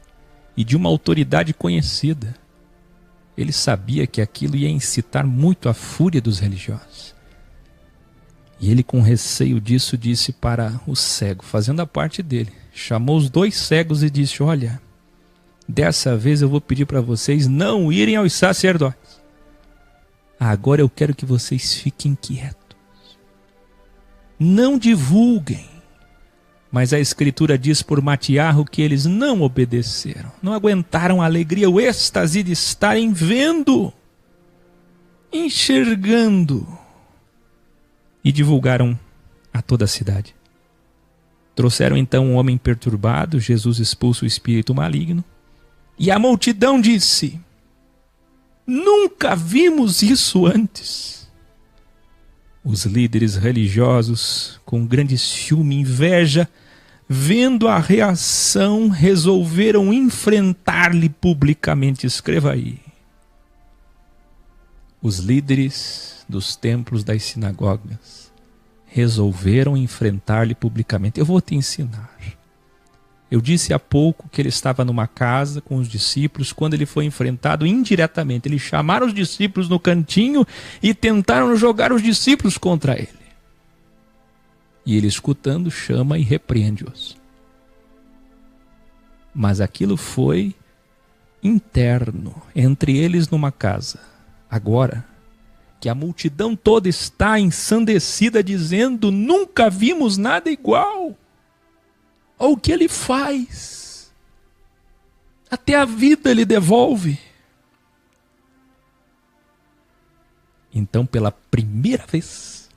e de uma autoridade conhecida. Ele sabia que aquilo ia incitar muito a fúria dos religiosos. E ele, com receio disso, disse para o cego, fazendo a parte dele, chamou os 2 cegos e disse: olha, dessa vez eu vou pedir para vocês não irem aos sacerdotes. Agora eu quero que vocês fiquem quietos. Não divulguem. Mas a Escritura diz por Matiarro que eles não obedeceram. Não aguentaram a alegria, o êxtase de estarem vendo, enxergando. E divulgaram a toda a cidade. Trouxeram então um homem perturbado, Jesus expulsa o espírito maligno. E a multidão disse: nunca vimos isso antes. Os líderes religiosos, com grande ciúme e inveja, vendo a reação, resolveram enfrentar-lhe publicamente. Escreva aí. Os líderes dos templos das sinagogas resolveram enfrentar-lhe publicamente. Eu vou te ensinar. Eu disse há pouco que ele estava numa casa com os discípulos quando ele foi enfrentado indiretamente. Eles chamaram os discípulos no cantinho e tentaram jogar os discípulos contra ele. E ele, escutando, chama e repreende-os. Mas aquilo foi interno, entre eles numa casa. Agora, que a multidão toda está ensandecida, dizendo: nunca vimos nada igual ao que ele faz. Até a vida ele devolve. Então, pela primeira vez,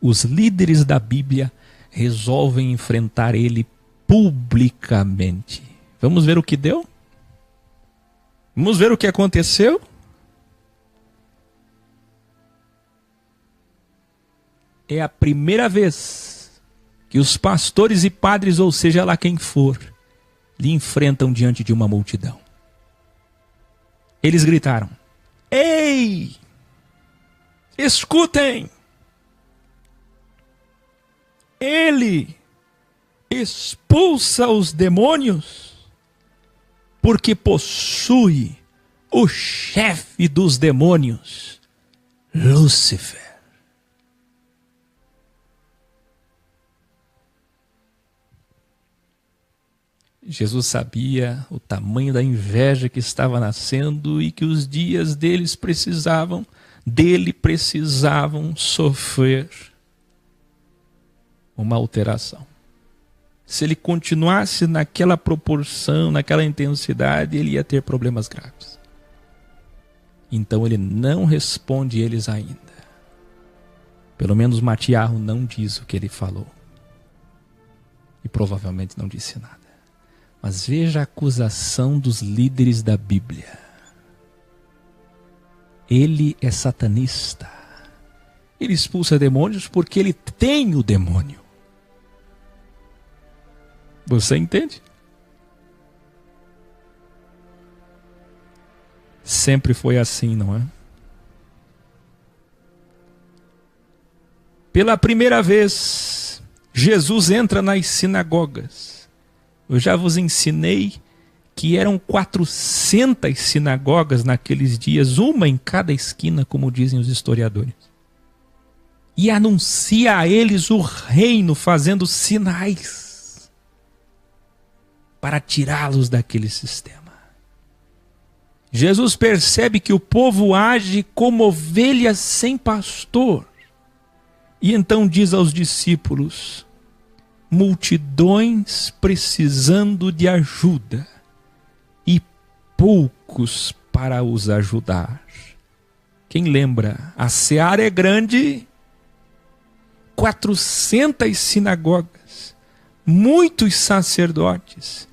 os líderes da Bíblia resolvem enfrentar ele publicamente. Vamos ver o que deu? Vamos ver o que aconteceu? É a primeira vez que os pastores e padres, ou seja lá quem for, lhe enfrentam diante de uma multidão. Eles gritaram: ei! Escutem! Ele expulsa os demônios porque possui o chefe dos demônios, Lúcifer. Jesus sabia o tamanho da inveja que estava nascendo e que os dias dele precisavam sofrer uma alteração. Se ele continuasse naquela proporção, naquela intensidade, ele ia ter problemas graves. Então ele não responde eles ainda. Pelo menos Matiarro não diz o que ele falou. E provavelmente não disse nada. Mas veja a acusação dos líderes da Bíblia. Ele é satanista. Ele expulsa demônios porque ele tem o demônio. Você entende? Sempre foi assim, não é? Pela primeira vez, Jesus entra nas sinagogas. Eu já vos ensinei que eram 400 sinagogas naqueles dias, uma em cada esquina, como dizem os historiadores. E anuncia a eles o reino, fazendo sinais para tirá-los daquele sistema. Jesus percebe que o povo age como ovelhas sem pastor. E então diz aos discípulos: multidões precisando de ajuda e poucos para os ajudar. Quem lembra? A seara é grande, 400 sinagogas, muitos sacerdotes,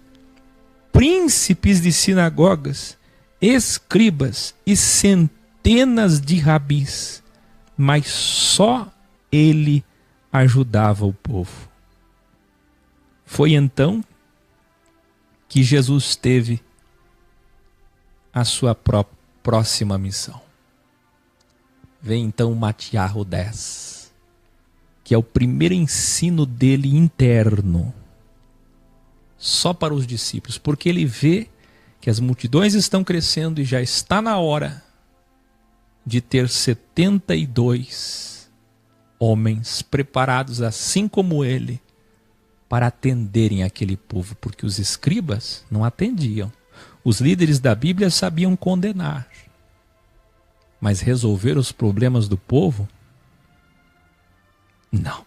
príncipes de sinagogas, escribas e centenas de rabis, mas só ele ajudava o povo. Foi então que Jesus teve a sua próxima missão. Vem então Matiarro 10, que é o primeiro ensino dele interno, só para os discípulos, porque ele vê que as multidões estão crescendo e já está na hora de ter 72 homens preparados, assim como ele, para atenderem aquele povo, porque os escribas não atendiam. Os líderes da Bíblia sabiam condenar, mas resolver os problemas do povo, não.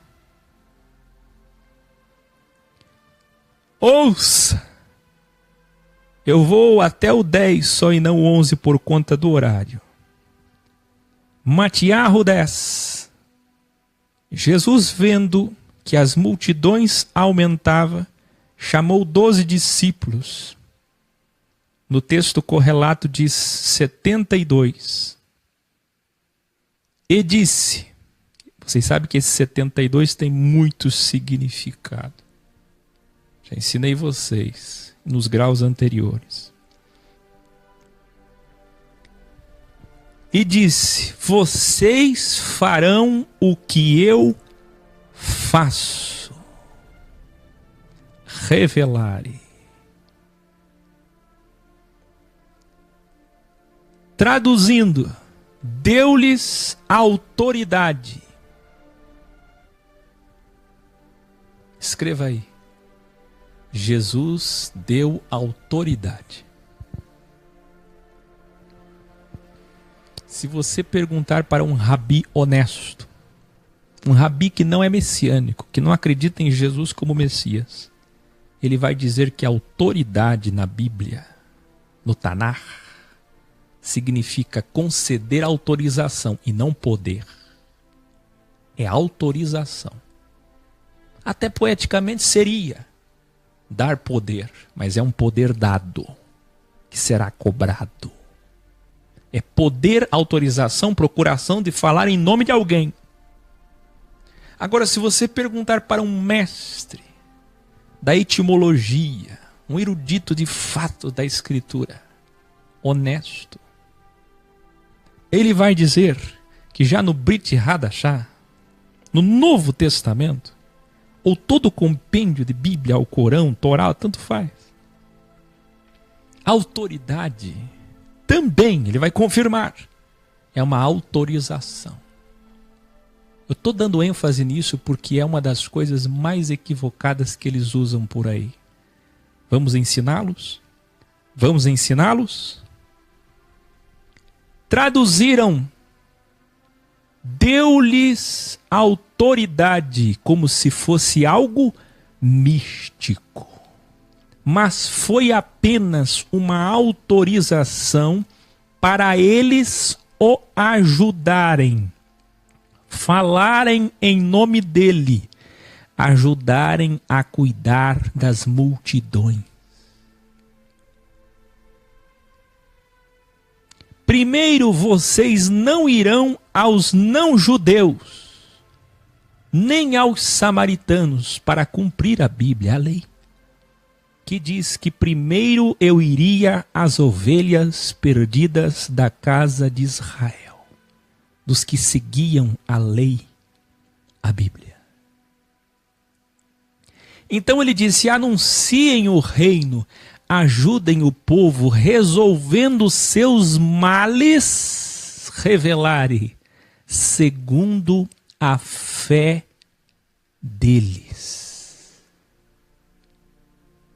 Ouça! Eu vou até o 10 só e não o 11 por conta do horário. Matiarro 10. Jesus, vendo que as multidões aumentavam, chamou 12 discípulos. No texto correlato diz 72. E disse, vocês sabem que esse 72 tem muito significado. Já ensinei vocês nos graus anteriores. E disse: vocês farão o que eu faço. Revelare. Traduzindo, deu-lhes autoridade. Escreva aí. Jesus deu autoridade. Se você perguntar para um rabi honesto, um rabi que não é messiânico, que não acredita em Jesus como Messias, ele vai dizer que autoridade na Bíblia, no Tanar, significa conceder autorização e não poder. É autorização. Até poeticamente seria dar poder, mas é um poder dado, que será cobrado. É poder, autorização, procuração de falar em nome de alguém. Agora, se você perguntar para um mestre da etimologia, um erudito de fato da escritura, honesto, ele vai dizer que já no Brit Hadashah, no Novo Testamento, ou todo o compêndio de Bíblia, o Corão, Torá, tanto faz, autoridade também, ele vai confirmar, é uma autorização. Eu estou dando ênfase nisso porque é uma das coisas mais equivocadas que eles usam por aí. Vamos ensiná-los? Vamos ensiná-los? Traduziram, deu-lhes autoridade, como se fosse algo místico. Mas foi apenas uma autorização para eles o ajudarem, falarem em nome dele, ajudarem a cuidar das multidões. Primeiro, vocês não irão aos não-judeus, nem aos samaritanos, para cumprir a Bíblia, a lei, que diz que primeiro eu iria às ovelhas perdidas da casa de Israel, dos que seguiam a lei, a Bíblia. Então ele disse: anunciem o reino, ajudem o povo, resolvendo seus males, revelare, segundo a fé deles.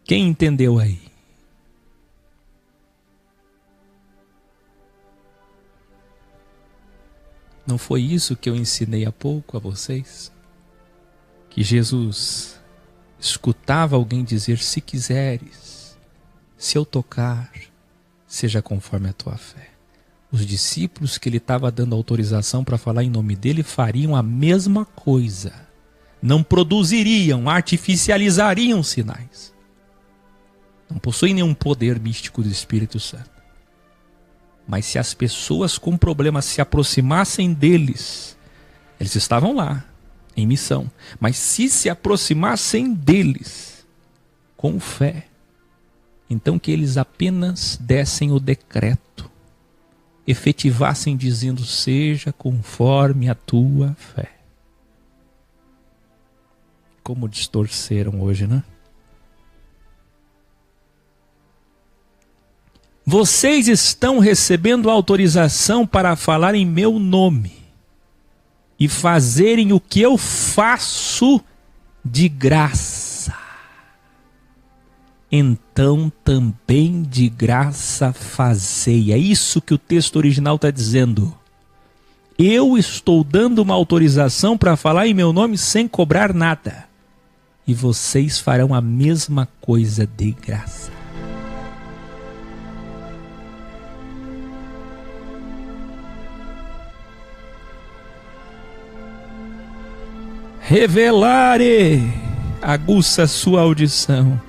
Quem entendeu aí? Não foi isso que eu ensinei há pouco a vocês? Que Jesus escutava alguém dizer: se quiseres, se eu tocar, seja conforme a tua fé. Os discípulos que ele estava dando autorização para falar em nome dele fariam a mesma coisa. Não produziriam, artificializariam sinais. Não possuem nenhum poder místico do Espírito Santo. Mas se as pessoas com problemas se aproximassem deles, eles estavam lá, em missão. Mas se aproximassem deles com fé, então que eles apenas dessem o decreto, efetivassem dizendo: seja conforme a tua fé. Como distorceram hoje, né? Vocês estão recebendo autorização para falar em meu nome e fazerem o que eu faço de graça. Então também de graça fazei. É isso que o texto original está dizendo. Eu estou dando uma autorização para falar em meu nome sem cobrar nada. E vocês farão a mesma coisa de graça. Revelare, aguça sua audição.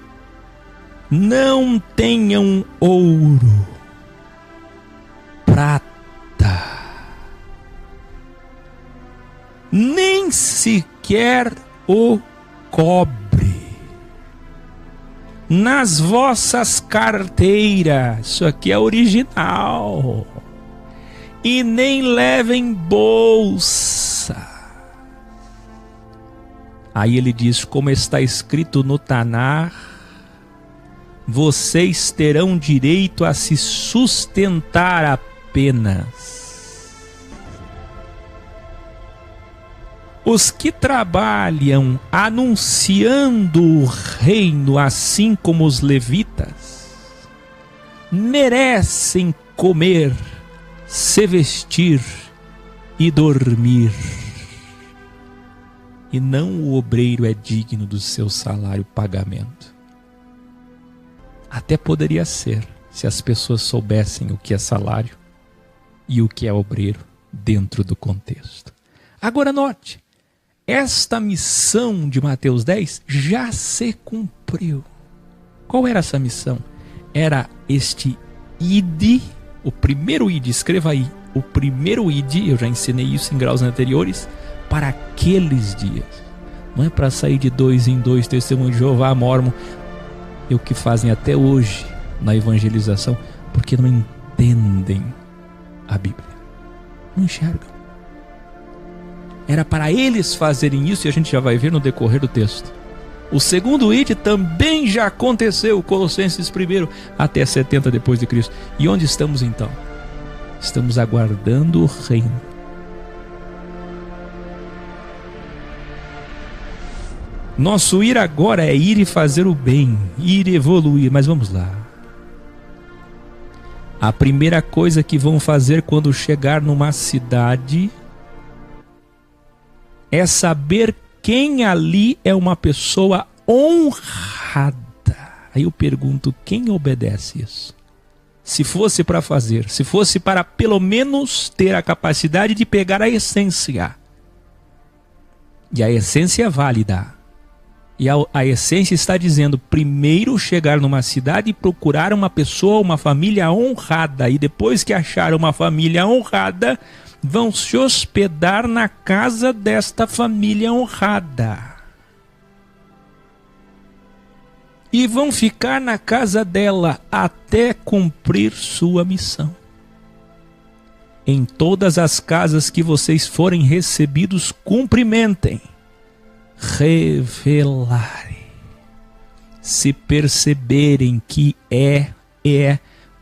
Não tenham ouro, prata, nem sequer o cobre. nas vossas carteiras. Isso aqui é original. E nem levem bolsa. Aí ele diz, como está escrito no Tanar, vocês terão direito a se sustentar apenas. Os que trabalham anunciando o reino, assim como os levitas, merecem comer, se vestir e dormir. E não o obreiro é digno do seu salário pagamento. Até poderia ser, se as pessoas soubessem o que é salário e o que é obreiro dentro do contexto. Agora note, esta missão de Mateus 10 já se cumpriu. Qual era essa missão? Era este ide, o primeiro ide, escreva aí, o primeiro ide, eu já ensinei isso em graus anteriores, para aqueles dias. Não é para sair de 2 em 2, testemunho de Jeová, Mórmon, é o que fazem até hoje na evangelização, porque não entendem a Bíblia, não enxergam. Era para eles fazerem isso, e a gente já vai ver no decorrer do texto. O segundo ide também já aconteceu, Colossenses 1, até 70 depois de Cristo. E onde estamos então? Estamos aguardando o reino. Nosso ir agora é ir e fazer o bem, ir e evoluir, mas vamos lá. A primeira coisa que vão fazer quando chegar numa cidade é saber quem ali é uma pessoa honrada. Aí eu pergunto, quem obedece isso? Se fosse para fazer, se fosse para pelo menos ter a capacidade de pegar a essência. E a essência é válida. E a essência está dizendo, primeiro chegar numa cidade e procurar uma pessoa, uma família honrada. E depois que achar uma família honrada, vão se hospedar na casa desta família honrada. E vão ficar na casa dela até cumprir sua missão. Em todas as casas que vocês forem recebidos, cumprimentem. Revelarem. Se perceberem que é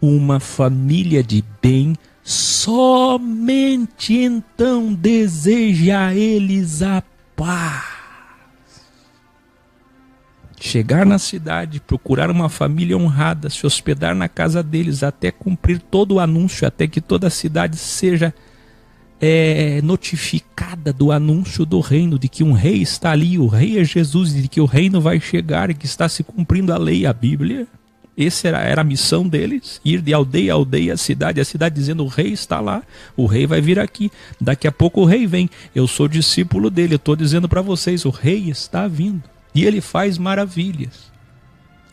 uma família de bem, somente então deseja a eles a paz. Chegar na cidade, procurar uma família honrada, se hospedar na casa deles até cumprir todo o anúncio, até que toda a cidade seja notificada do anúncio do reino, de que um rei está ali, o rei é Jesus, de que o reino vai chegar e que está se cumprindo a lei, a Bíblia. Essa era a missão deles, ir de aldeia a aldeia, a cidade dizendo, o rei está lá, o rei vai vir aqui, daqui a pouco o rei vem, eu sou discípulo dele, eu estou dizendo para vocês, o rei está vindo, e ele faz maravilhas,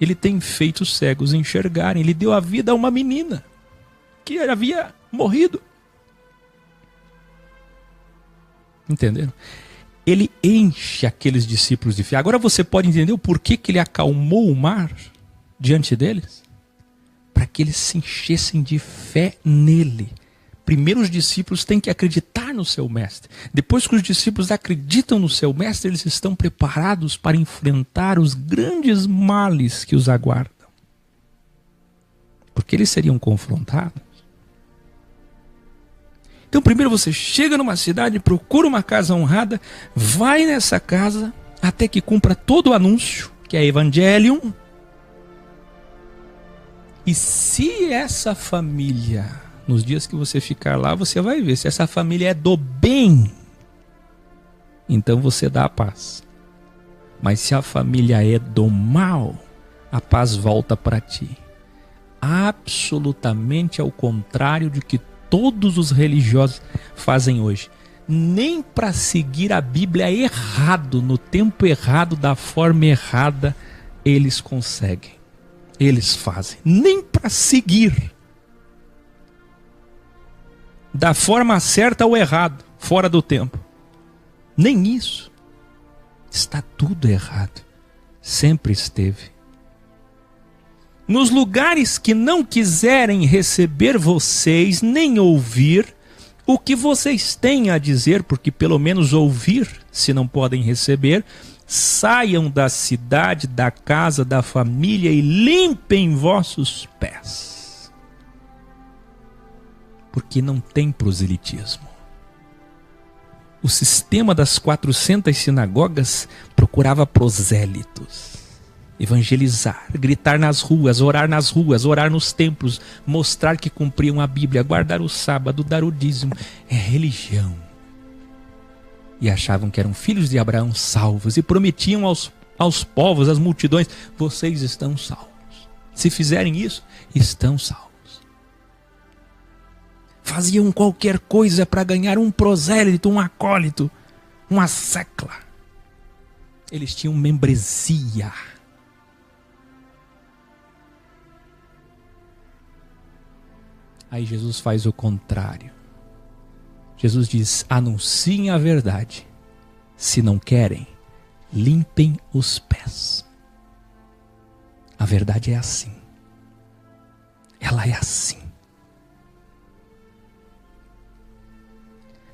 ele tem feito os cegos enxergarem, ele deu a vida a uma menina, que havia morrido, entenderam? Ele enche aqueles discípulos de fé. Agora você pode entender o porquê que ele acalmou o mar diante deles? Para que eles se enchessem de fé nele. Primeiro os discípulos têm que acreditar no seu mestre. Depois que os discípulos acreditam no seu mestre, eles estão preparados para enfrentar os grandes males que os aguardam. Porque eles seriam confrontados. Então primeiro você chega numa cidade, procura uma casa honrada, vai nessa casa até que cumpra todo o anúncio, que é Evangelium. E se essa família, nos dias que você ficar lá, você vai ver, se essa família é do bem, então você dá a paz. Mas se a família é do mal, a paz volta para ti. Absolutamente ao contrário de que todos os religiosos fazem hoje. Nem para seguir a Bíblia errado, no tempo errado, da forma errada, eles conseguem. Eles fazem. Nem para seguir da forma certa ou errado, fora do tempo. Nem isso. Está tudo errado. Sempre esteve. Nos lugares que não quiserem receber vocês, nem ouvir o que vocês têm a dizer, porque pelo menos ouvir, se não podem receber, saiam da cidade, da casa, da família e limpem vossos pés. Porque não tem proselitismo. O sistema das 400 sinagogas procurava prosélitos. Evangelizar, gritar nas ruas, orar nos templos, mostrar que cumpriam a Bíblia, guardar o sábado, dar o dízimo. É religião. E achavam que eram filhos de Abraão salvos e prometiam aos povos, às multidões, vocês estão salvos. Se fizerem isso, estão salvos. Faziam qualquer coisa para ganhar um prosélito, um acólito, uma secla. Eles tinham membresia. Aí Jesus faz o contrário. Jesus diz, anunciem a verdade. Se não querem, limpem os pés. A verdade é assim. Ela é assim.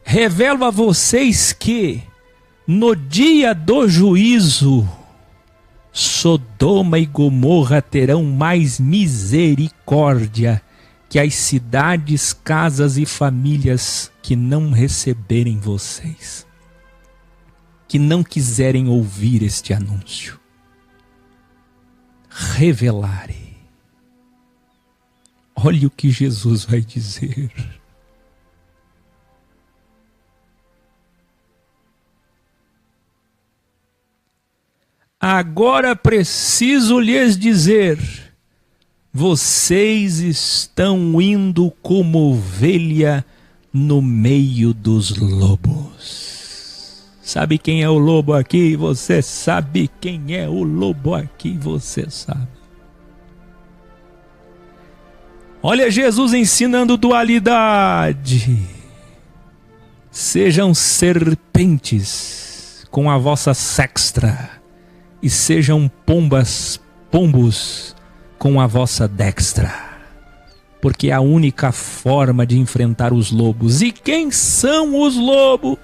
Revelo a vocês que, no dia do juízo, Sodoma e Gomorra terão mais misericórdia que as cidades, casas e famílias que não receberem vocês, que não quiserem ouvir este anúncio. Revelare. Olhe o que Jesus vai dizer. Agora preciso lhes dizer, vocês estão indo como ovelha no meio dos lobos. Sabe quem é o lobo aqui? Você sabe quem é o lobo aqui? Você sabe. Olha Jesus ensinando dualidade. Sejam serpentes com a vossa sextra e sejam pombos com a vossa dextra. Porque é a única forma de enfrentar os lobos. E quem são os lobos?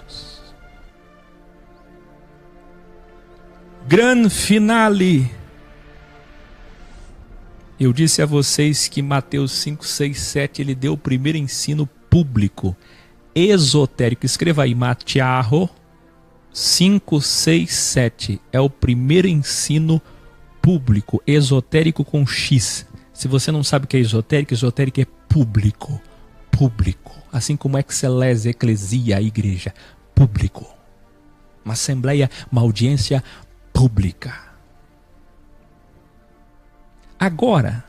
Gran finale. Eu disse a vocês que Mateus 5, 6, 7, ele deu o primeiro ensino público, esotérico. Escreva aí, Mateus 5, 6, 7. É o primeiro ensino público, esotérico com X. Se você não sabe o que é esotérico, esotérico é público. Público. Assim como excelência, eclesia, a igreja. Público. Uma assembleia, uma audiência pública. Agora,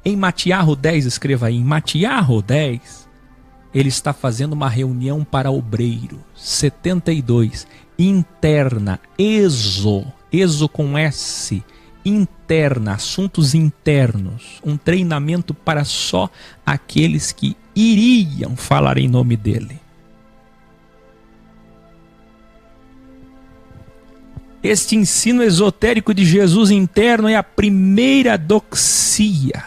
em Mateus 10, escreva aí, em Mateus 10, ele está fazendo uma reunião para obreiro. 72, interna, exo com S, interna, assuntos internos, um treinamento para só aqueles que iriam falar em nome dele. Este ensino esotérico de Jesus interno é a primeira doxia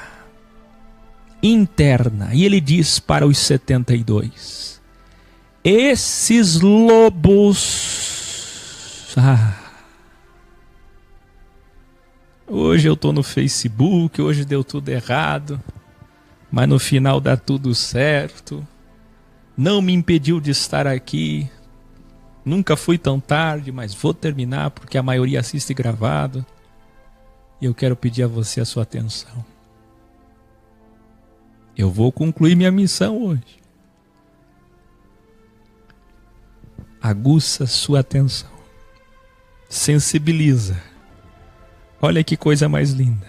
interna. E ele diz para os 72, esses lobos... Hoje eu estou no Facebook, hoje deu tudo errado, mas no final dá tudo certo. Não me impediu de estar aqui. Nunca fui tão tarde, mas vou terminar porque a maioria assiste gravado. E eu quero pedir a você a sua atenção. Eu vou concluir minha missão hoje. Aguça sua atenção. Sensibiliza. Olha que coisa mais linda.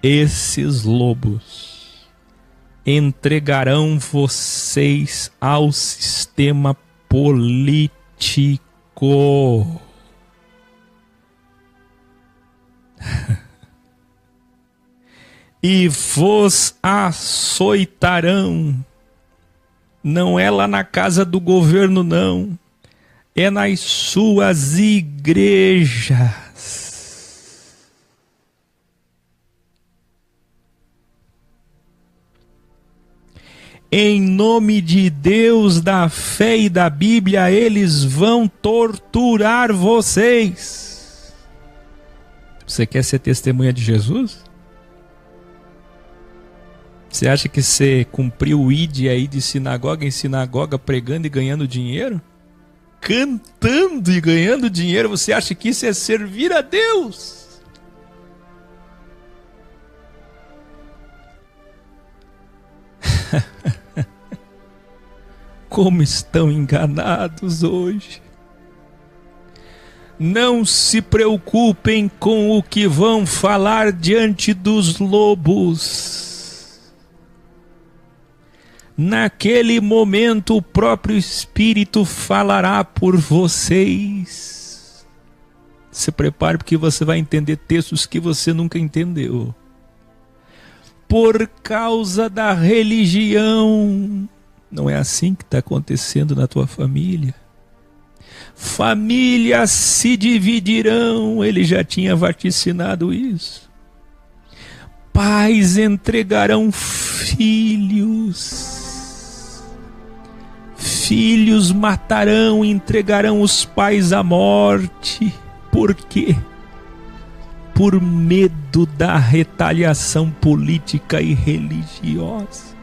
Esses lobos entregarão vocês ao sistema político. E vos açoitarão. Não é lá na casa do governo, não. É nas suas igrejas. em nome de Deus, da fé e da Bíblia, eles vão torturar vocês. Você quer ser testemunha de Jesus? Você acha que você cumpriu o ID aí de sinagoga em sinagoga, pregando e ganhando dinheiro? Cantando e ganhando dinheiro, você acha que isso é servir a Deus? Como estão enganados hoje. Não se preocupem com o que vão falar diante dos lobos. Naquele momento o próprio Espírito falará por vocês. Se prepare, porque você vai entender textos que você nunca entendeu. Por causa da religião. Não é assim que está acontecendo na tua família. Famílias se dividirão, ele já tinha vaticinado isso. Pais entregarão filhos. Filhos matarão e entregarão os pais à morte. Por quê? Por medo da retaliação política e religiosa.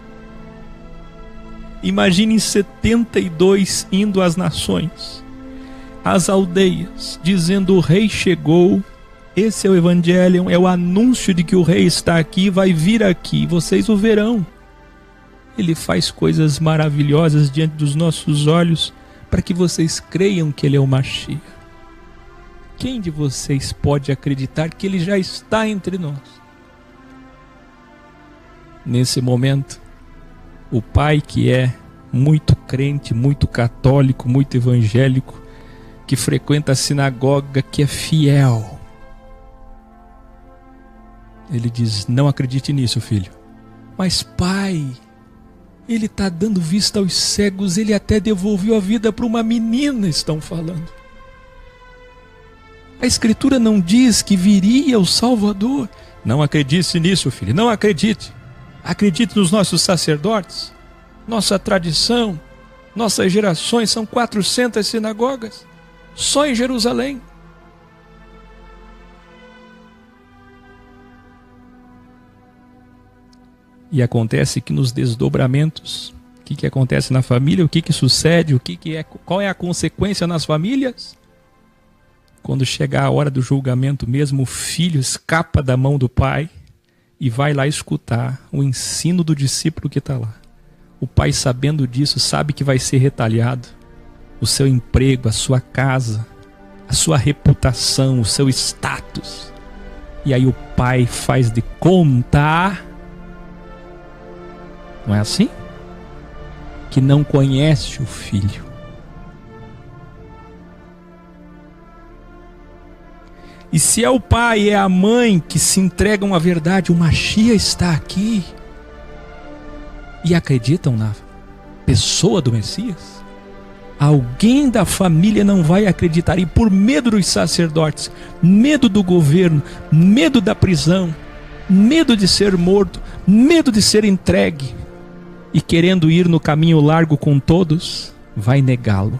Imagine 72 indo às nações, às aldeias, dizendo: o rei chegou. Esse é o evangelho, é o anúncio de que o rei está aqui, vai vir aqui, vocês o verão. Ele faz coisas maravilhosas diante dos nossos olhos, para que vocês creiam que ele é o Mashiach. Quem de vocês pode acreditar que ele já está entre nós? Nesse momento, o pai que é muito crente, muito católico, muito evangélico, que frequenta a sinagoga, que é fiel, ele diz: não acredite nisso, filho. Mas pai, ele está dando vista aos cegos, ele até devolveu a vida para uma menina, estão falando. A Escritura não diz que viria o Salvador. Não acredite nisso, filho, não acredite. Acredite nos nossos sacerdotes, nossa tradição, nossas gerações, são 400 sinagogas, só em Jerusalém. E acontece que nos desdobramentos, o que acontece na família, o que sucede, qual é a consequência nas famílias? Quando chegar a hora do julgamento mesmo, o filho escapa da mão do pai e vai lá escutar o ensino do discípulo que está lá. O pai, sabendo disso, sabe que vai ser retaliado. O seu emprego, a sua casa, a sua reputação, o seu status. E aí o pai faz de conta, não é assim? Que não conhece o filho. E se é o pai e é a mãe que se entregam à verdade, o Mashiach está aqui, e acreditam na pessoa do Messias, alguém da família não vai acreditar, e por medo dos sacerdotes, medo do governo, medo da prisão, medo de ser morto, medo de ser entregue, e querendo ir no caminho largo com todos, vai negá-lo.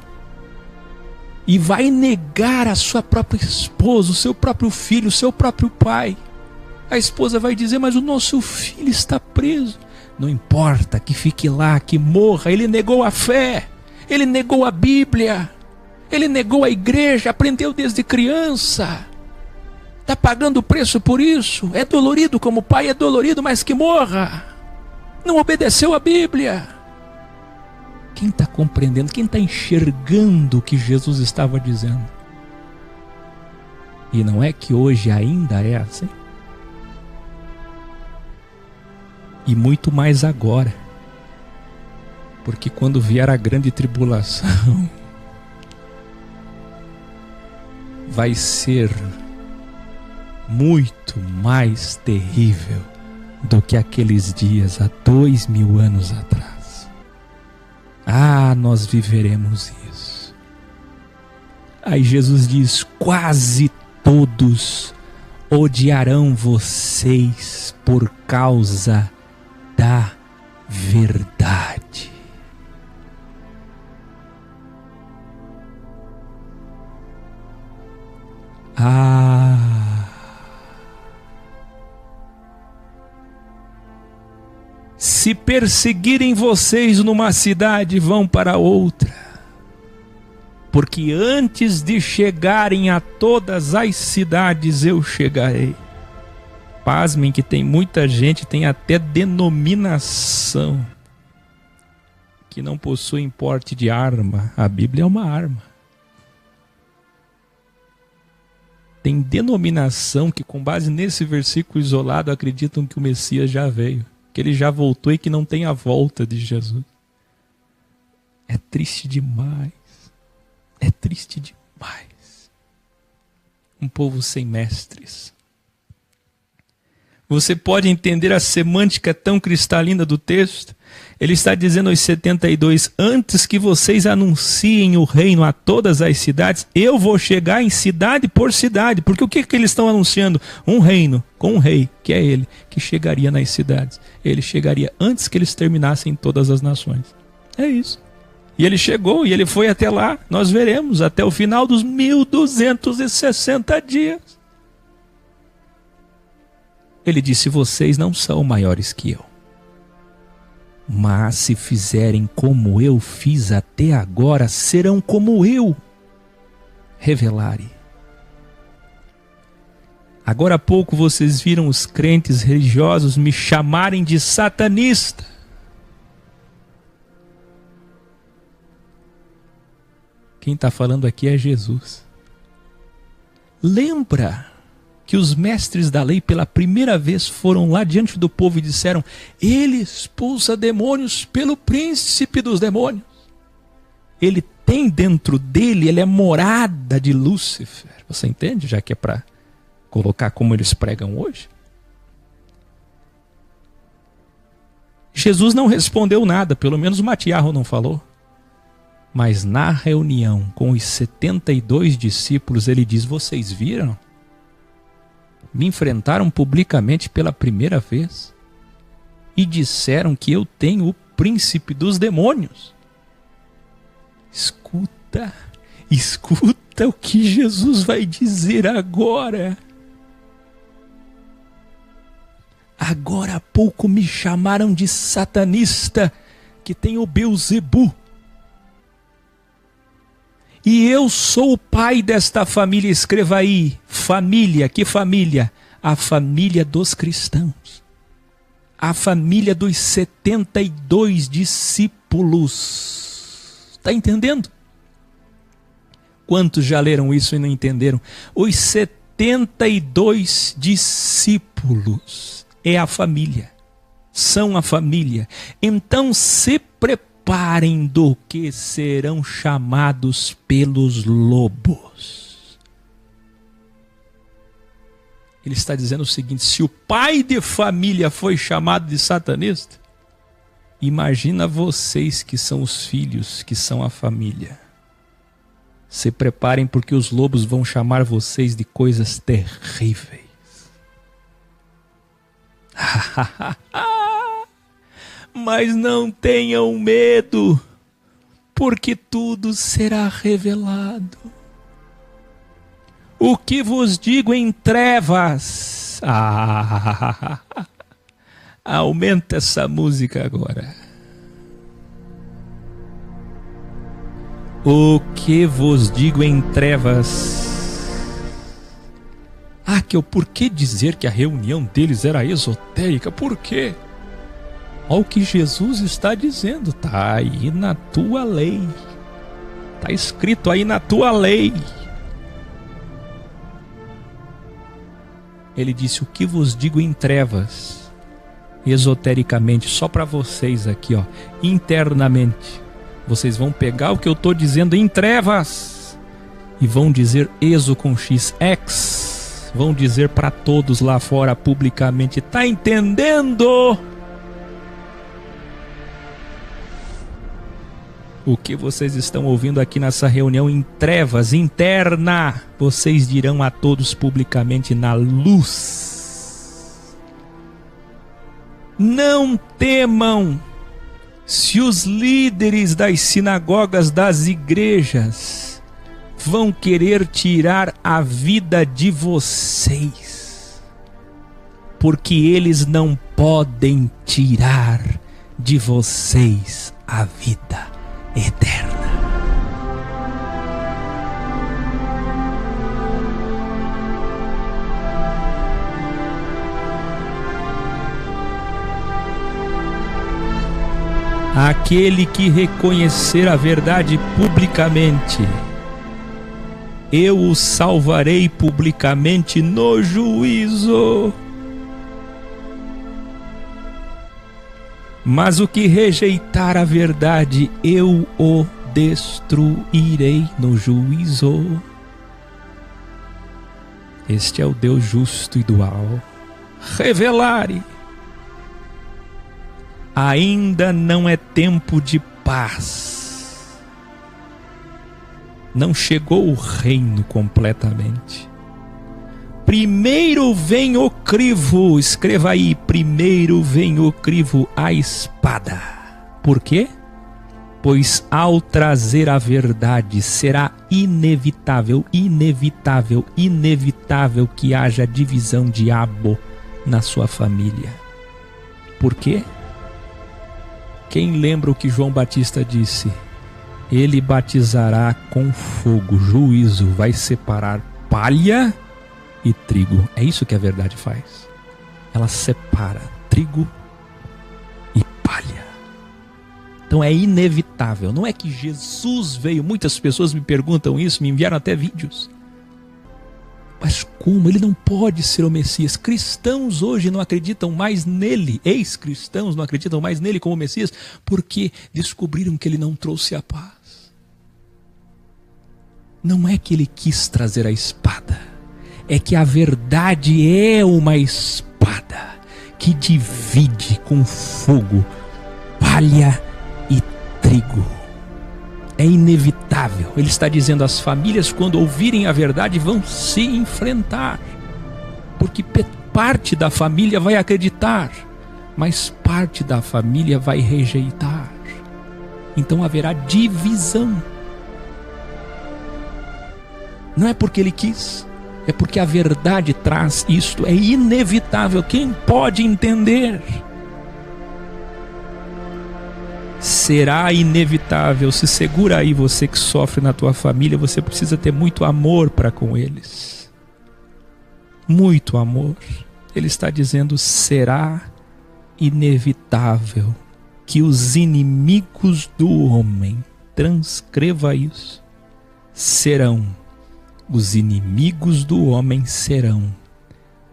E vai negar a sua própria esposa, o seu próprio filho, o seu próprio pai. A esposa vai dizer: mas o nosso filho está preso. Não importa, que fique lá, que morra. Ele negou a fé, ele negou a Bíblia, ele negou a igreja, aprendeu desde criança. Está pagando o preço por isso. É dolorido como o pai é dolorido, mas que morra. Não obedeceu a Bíblia. Quem está compreendendo, quem está enxergando o que Jesus estava dizendo? E não é que hoje ainda é assim? E muito mais agora. Porque quando vier a grande tribulação, vai ser muito mais terrível do que aqueles dias há 2000 anos atrás. Ah, nós viveremos isso. Aí Jesus diz: quase todos odiarão vocês por causa da verdade. Se perseguirem vocês numa cidade, vão para outra. Porque antes de chegarem a todas as cidades, eu chegarei. Pasmem que tem muita gente, tem até denominação, que não possui porte de arma. A Bíblia é uma arma. Tem denominação que, com base nesse versículo isolado, acreditam que o Messias já veio, que ele já voltou e que não tem a volta de Jesus. É triste demais. É triste demais. Um povo sem mestres. Você pode entender a semântica tão cristalina do texto? Ele está dizendo aos 72, antes que vocês anunciem o reino a todas as cidades, eu vou chegar em cidade por cidade. Porque o que eles estão anunciando? Um reino com um rei, que é ele, que chegaria nas cidades. Ele chegaria antes que eles terminassem todas as nações. É isso. E ele chegou e ele foi até lá. Nós veremos até o final dos 1260 dias. Ele disse, vocês não são maiores que eu. Mas se fizerem como eu fiz até agora, serão como eu. Revelare. Agora há pouco vocês viram os crentes religiosos me chamarem de satanista. Quem está falando aqui é Jesus. Lembra que os mestres da lei pela primeira vez foram lá diante do povo e disseram, ele expulsa demônios pelo príncipe dos demônios. Ele tem dentro dele, ele é morada de Lúcifer. Você entende? Já que é para colocar como eles pregam hoje. Jesus não respondeu nada, pelo menos o Matiarro não falou. Mas na reunião com os 72 discípulos, ele diz, vocês viram? Me enfrentaram publicamente pela primeira vez e disseram que eu tenho o príncipe dos demônios. Escuta o que Jesus vai dizer agora. Agora há pouco me chamaram de satanista, que tem o Beelzebu. E eu sou o pai desta família, escreva aí, família, que família? A família dos cristãos. A família dos 72 discípulos. Está entendendo? Quantos já leram isso e não entenderam? Os 72 discípulos é a família. São a família. Então se preparem do que serão chamados pelos lobos. Ele está dizendo o seguinte, se o pai de família foi chamado de satanista, imagina vocês que são os filhos, que são a família. Se preparem porque os lobos vão chamar vocês de coisas terríveis. Mas não tenham medo, porque tudo será revelado. O que vos digo em trevas. Aumenta essa música agora. O que vos digo em trevas. Por que dizer que a reunião deles era esotérica? Por quê? Olha o que Jesus está dizendo. Está aí na tua lei. Está escrito aí na tua lei. Ele disse, o que vos digo em trevas, esotericamente, só para vocês aqui, ó, internamente. Vocês vão pegar o que eu estou dizendo em trevas e vão dizer exo com x, ex. Vão dizer para todos lá fora publicamente. Está entendendo? O que vocês estão ouvindo aqui nessa reunião em trevas, interna, vocês dirão a todos publicamente na luz. Não temam se os líderes das sinagogas, das igrejas, vão querer tirar a vida de vocês, porque eles não podem tirar de vocês a vida eterna. Aquele que reconhecer a verdade publicamente, eu o salvarei publicamente no juízo. Mas o que rejeitar a verdade, eu o destruirei no juízo. Este é o Deus justo e dual. Revelare. Ainda não é tempo de paz. Não chegou o reino completamente. Primeiro vem o crivo, escreva aí, primeiro vem o crivo, a espada. Por quê? Pois ao trazer a verdade será inevitável que haja divisão de abo na sua família. Por quê? Quem lembra o que João Batista disse? Ele batizará com fogo, juízo, vai separar palha e trigo. É isso que a verdade faz. Ela separa trigo e palha. Então é inevitável. Não é que Jesus veio. Muitas pessoas me perguntam isso, me enviaram até vídeos. Mas como? Ele não pode ser o Messias. Cristãos hoje não acreditam mais nele. Ex-cristãos não acreditam mais nele como Messias porque descobriram que ele não trouxe a paz. Não é que ele quis trazer a espada. É que a verdade é uma espada que divide com fogo palha e trigo. É inevitável. Ele está dizendo, as famílias, quando ouvirem a verdade, vão se enfrentar. Porque parte da família vai acreditar, mas parte da família vai rejeitar. Então haverá divisão. Não é porque ele quis, é porque a verdade traz isto. É inevitável. Quem pode entender? Será inevitável. Se segura aí, você que sofre na tua família, você precisa ter muito amor para com eles. Muito amor. Ele está dizendo, será inevitável que os inimigos do homem, transcreva isso, serão, os inimigos do homem serão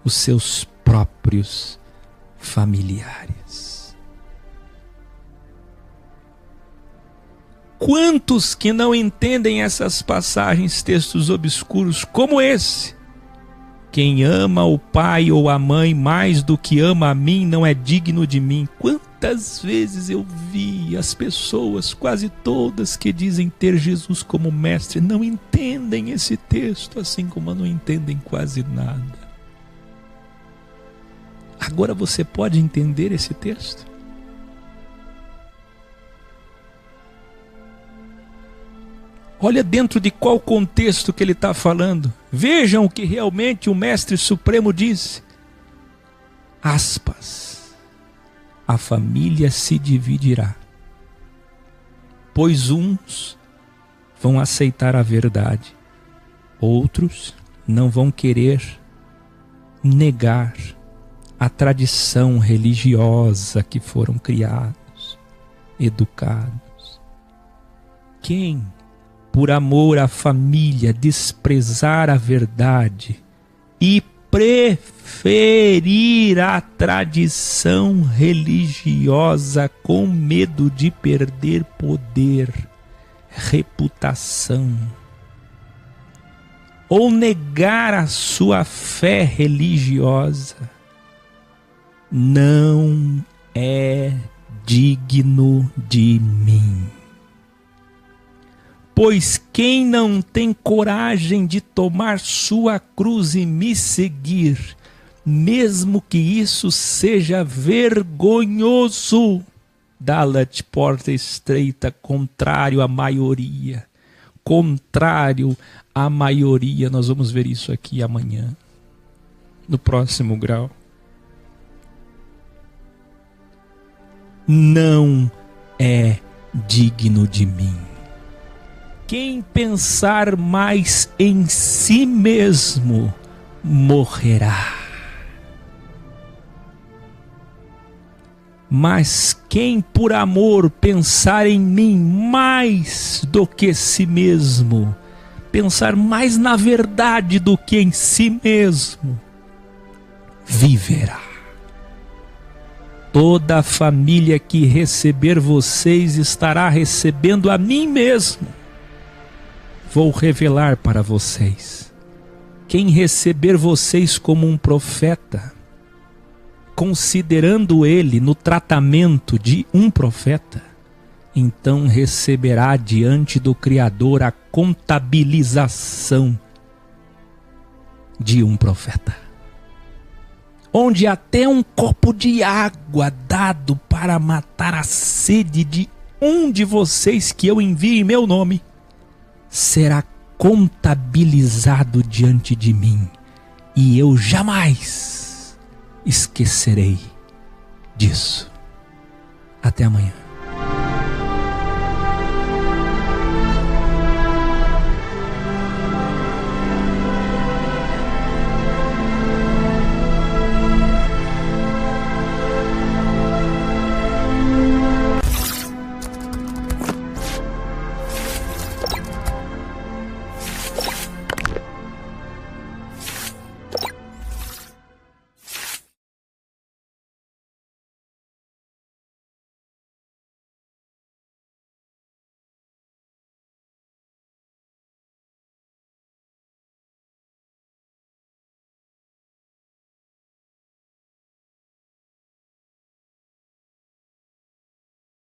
os seus próprios familiares. Quantos que não entendem essas passagens, textos obscuros como esse? Quem ama o pai ou a mãe mais do que ama a mim não é digno de mim. Quantas vezes eu vi as pessoas, quase todas, que dizem ter Jesus como mestre, não entendem esse texto, assim como não entendem quase nada. Agora você pode entender esse texto? Olha dentro de qual contexto que ele está falando. Vejam o que realmente o Mestre Supremo disse. Aspas. A família se dividirá, pois uns vão aceitar a verdade, outros não vão querer negar a tradição religiosa que foram criados, educados. Quem, por amor à família, desprezar a verdade e preferir a tradição religiosa com medo de perder poder, reputação, ou negar a sua fé religiosa, não é digno de mim. Pois quem não tem coragem de tomar sua cruz e me seguir, mesmo que isso seja vergonhoso, Dá-la de porta estreita, contrário à maioria, contrário à maioria. Nós vamos ver isso aqui amanhã, no próximo grau. Não é digno de mim. Quem pensar mais em si mesmo morrerá. Mas quem por amor pensar em mim mais do que si mesmo, pensar mais na verdade do que em si mesmo, viverá. Toda a família que receber vocês estará recebendo a mim mesmo. Vou revelar para vocês. Quem receber vocês como um profeta, considerando ele no tratamento de um profeta, então receberá diante do Criador a contabilização de um profeta. Onde até um copo de água dado para matar a sede de um de vocês que eu envie em meu nome, será contabilizado diante de mim, e eu jamais esquecerei disso. Até amanhã.